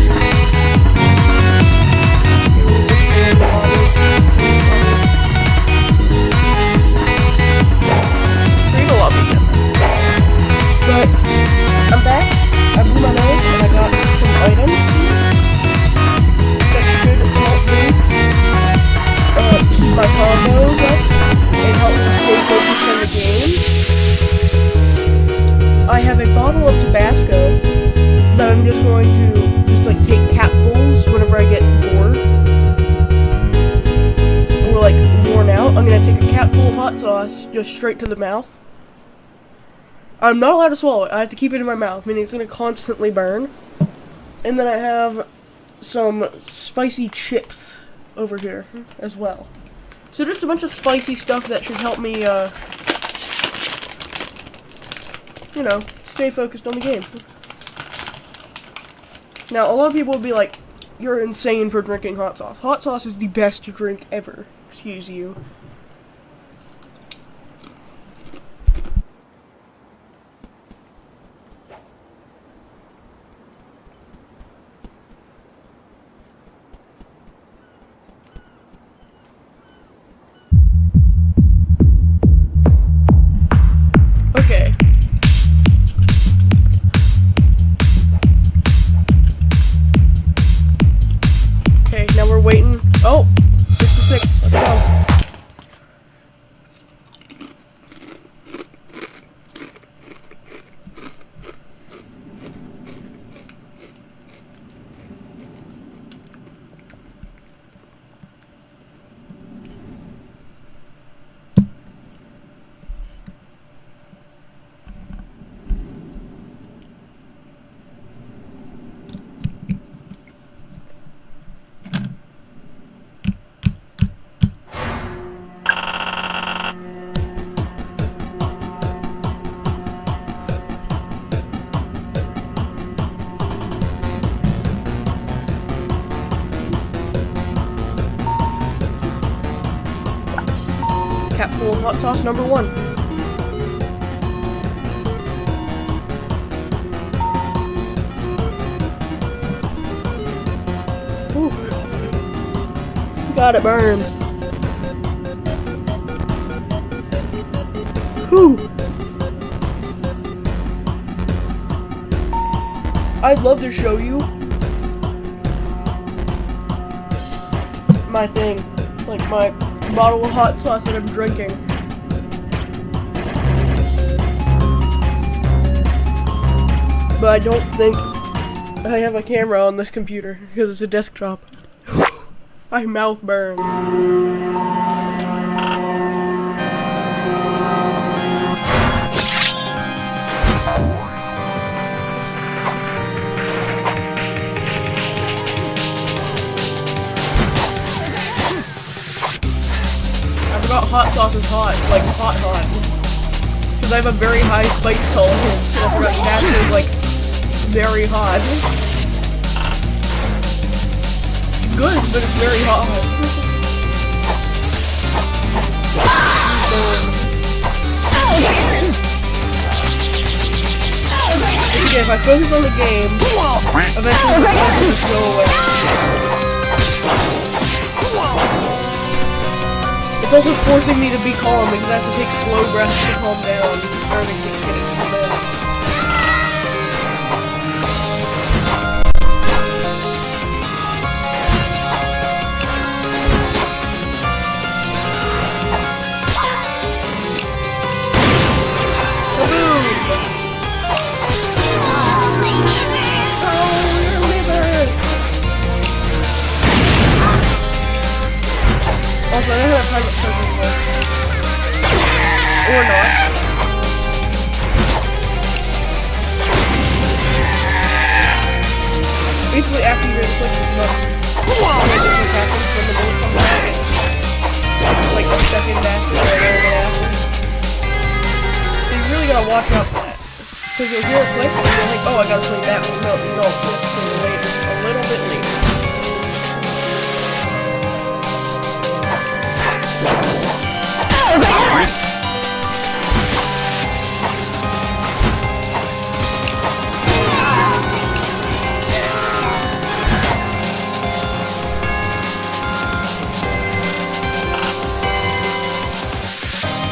Create a lobby again. But I'm back. I blew my nose and I got some items that should help me keep my combos up and help me stay focused on the game. I have a bottle of Tabasco that I'm just going to like take capfuls whenever I get bored or like worn out. I'm gonna take a capful of hot sauce just straight to the mouth. I'm not allowed to swallow it. I have to keep it in my mouth, meaning it's gonna constantly burn. And then I have some spicy chips over here as well. So just a bunch of spicy stuff that should help me, you know, stay focused on the game. Now, a lot of people will be like, you're insane for drinking hot sauce. Hot sauce is the best drink ever. Excuse you. Okay. Okay, now we're waiting. Oh, 6 to 6. Let's go. Capful of hot sauce number 1. Ooh. God, it burns. Whew. I'd love to show you my thing, like my bottle of hot sauce that I'm drinking. But I don't think I have a camera on this computer because it's a desktop. My mouth burns. Hot sauce is hot, like hot. Because I have a very high spice tolerance, and I forgot that is like very hot. Good, but it's very hot. Okay, if I focus on the game, eventually the spice will just go away. It's also forcing me to be calm because I have to take slow breaths to calm down because everything keeps getting too bad. Also, I don't have private servers left. Or not. Basically, after you hit the click, it's not. What happens when the bullet comes out? Like a second after or a little bit after. So you really gotta watch out for that. Because you'll hear a click and you'll think, oh, I gotta play that one. No, you don't. You have to play later. A little bit later.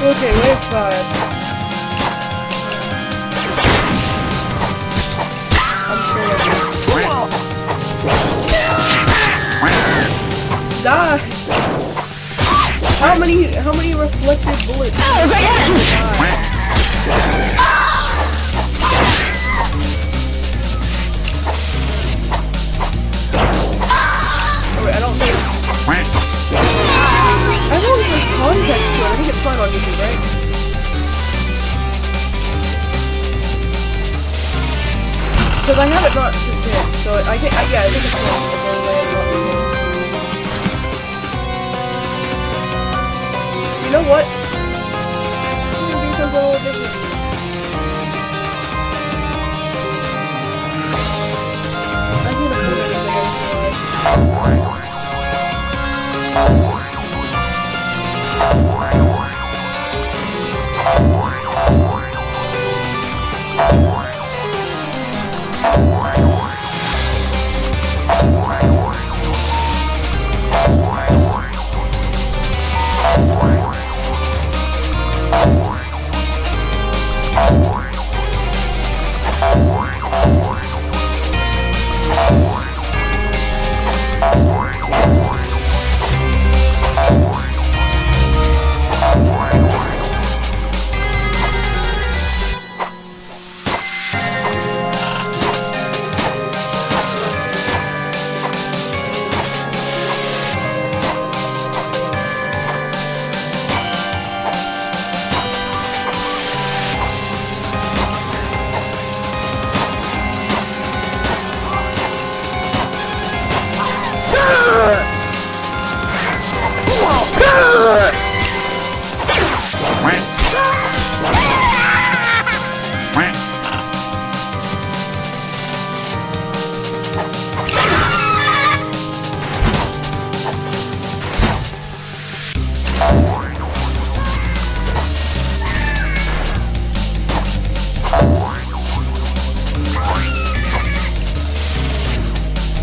Okay, wave 5. I'm sure of it. Die! How many reflected bullets? I don't think. I don't think there's context to it. I think it's fine on YouTube, right? Because I have it not too big, so I think it's fine. You know what? I'm gonna do something a little different. I'm gonna put anything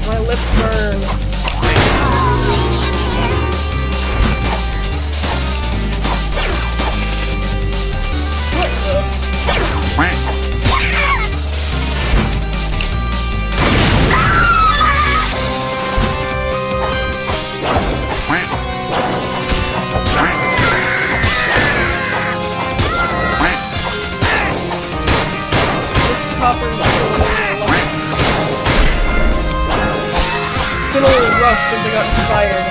my lips burn. What the? This copper is been a little rough since I got inspired.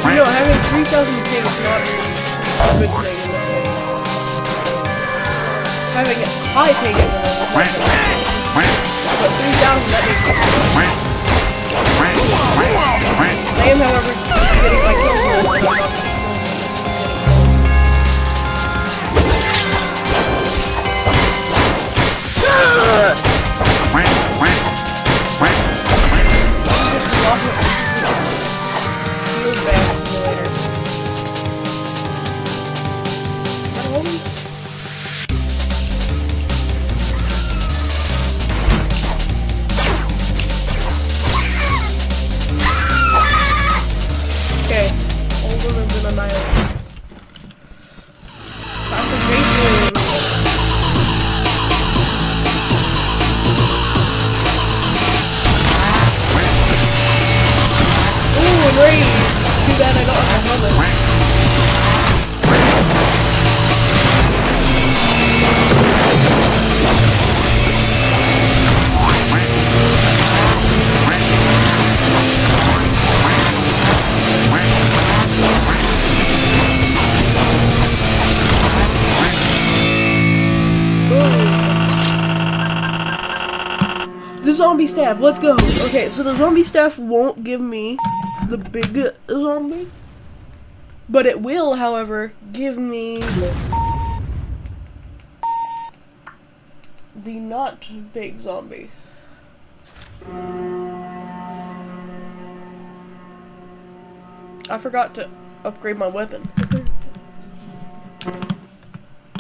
You know, having 3,000 ping is not a good thing in this game. Having high ping is a little bit better. But 3,000, that makes sense. I am, however, getting my kills on okay, all of them have been annihilated. Concentration. Ooh, and rage. Too bad I got my helmet. zombie staff. Let's go. Okay, so the zombie staff won't give me the big zombie, but it will, however, give me the not big zombie. I forgot to upgrade my weapon.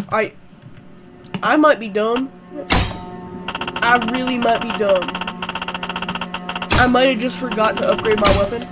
I might be dumb. I really might be dumb. I might have just forgotten to upgrade my weapon.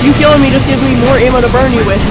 You killing me just gives me more ammo to burn you with.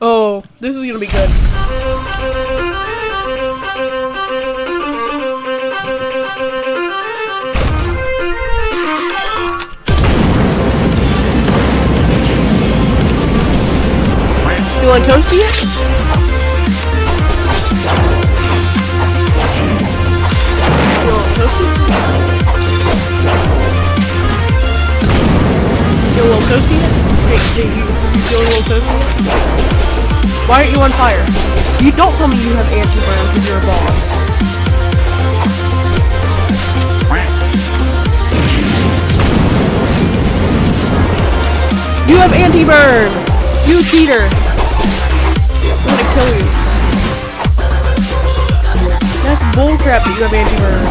Oh, this is gonna be good. You want toasty yet? You want toasty? You want a little toasty yet? Hey, you feel a little toasty yet? Why aren't you on fire? You don't tell me you have anti-burn because you're a boss. You have anti-burn! You cheater! I'm gonna kill you. That's bullcrap that you have anti-burn.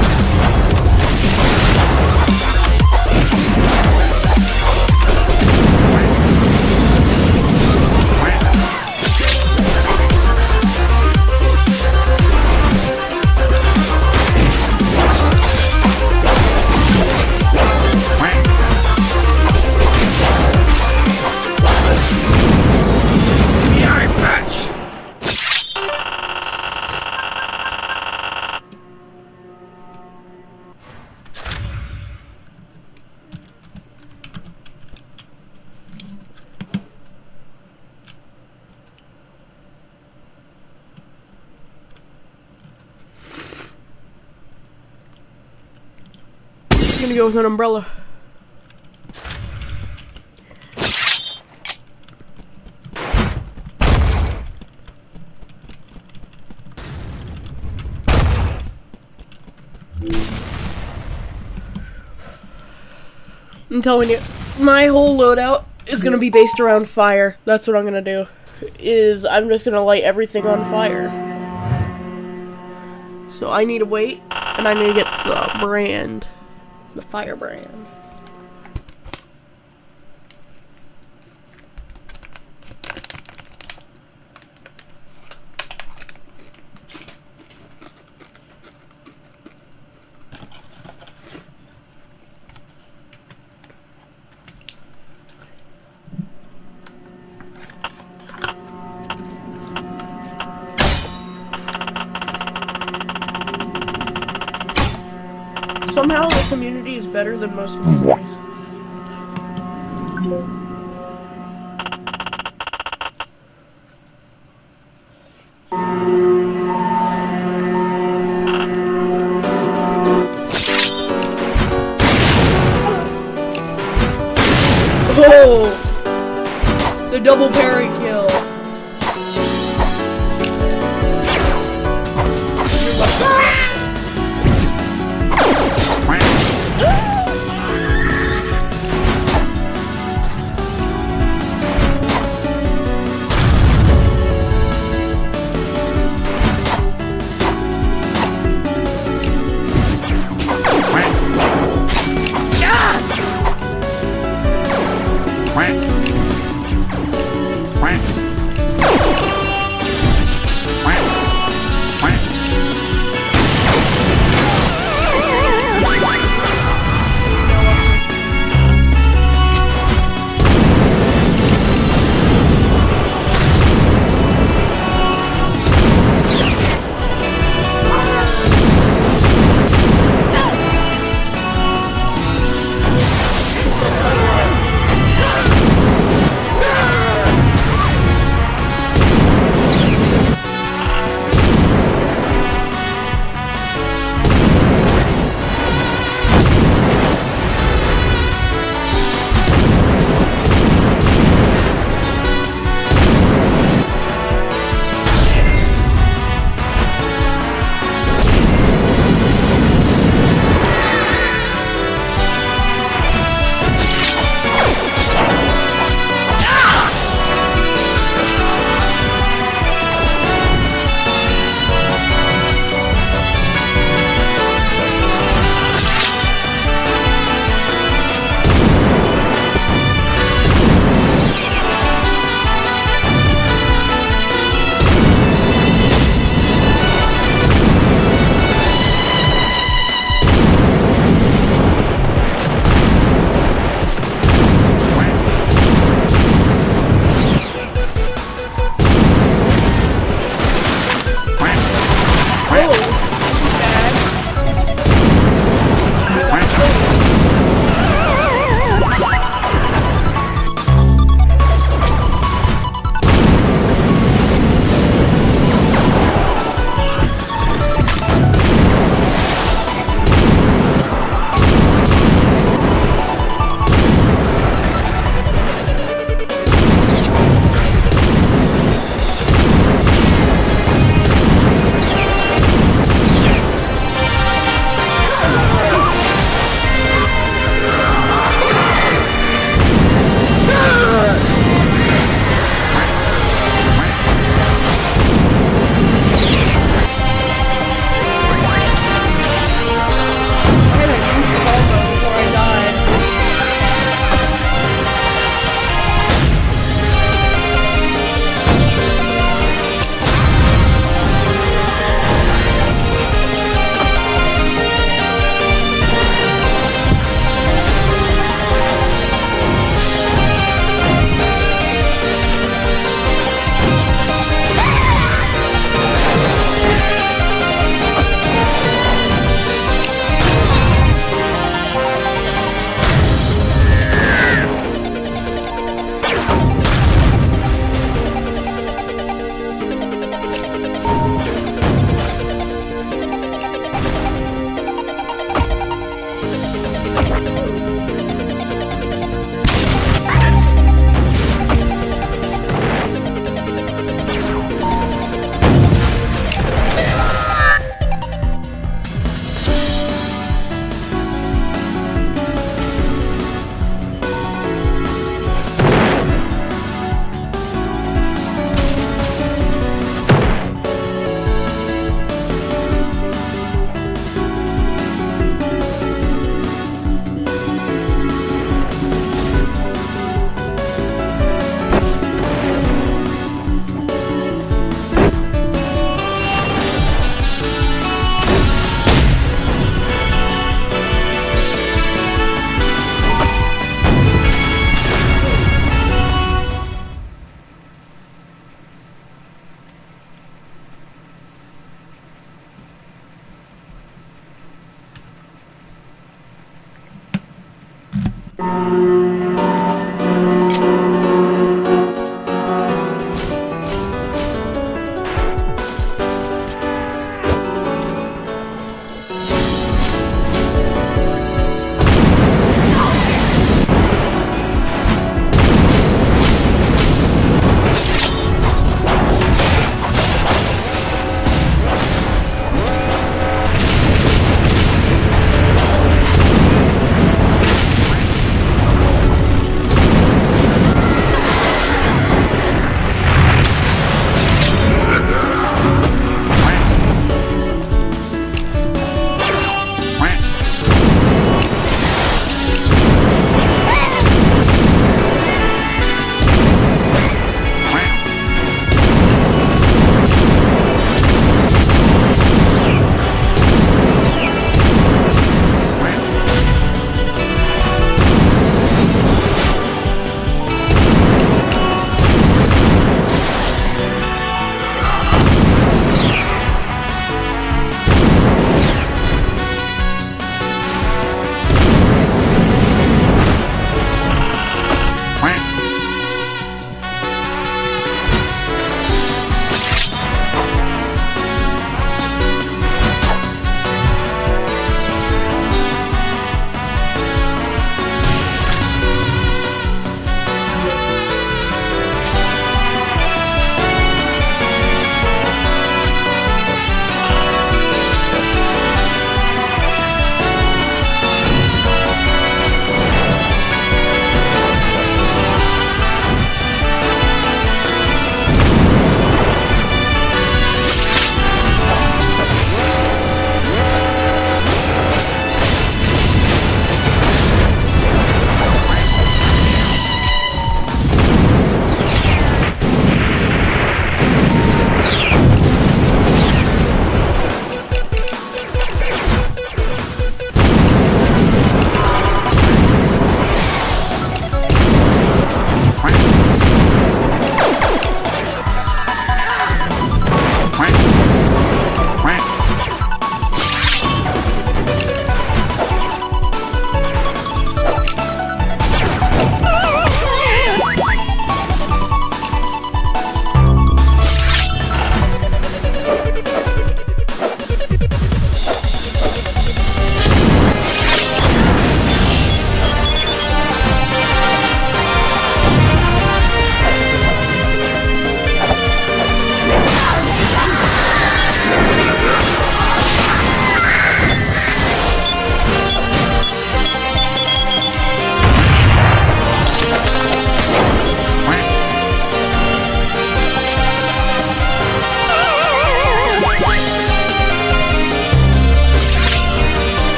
I'm gonna go with an umbrella. I'm telling you, my whole loadout is gonna be based around fire. That's what I'm gonna do. I'm just gonna light everything on fire. So I need to wait, and I need to get the brand. The fire brand. Somehow the community is better than most communities. Oh! The double parry kill.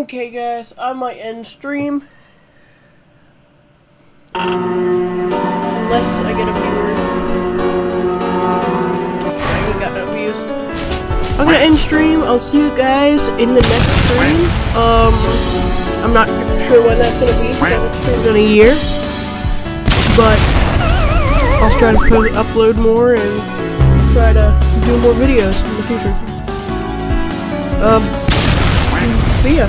Okay, guys, I might end stream. Unless I get a viewer. I ain't got no views. I'm gonna end stream. I'll see you guys in the next stream. I'm not sure when that's gonna be. I haven't streamed in a year. But I'll try to upload more and try to do more videos in the future. See ya.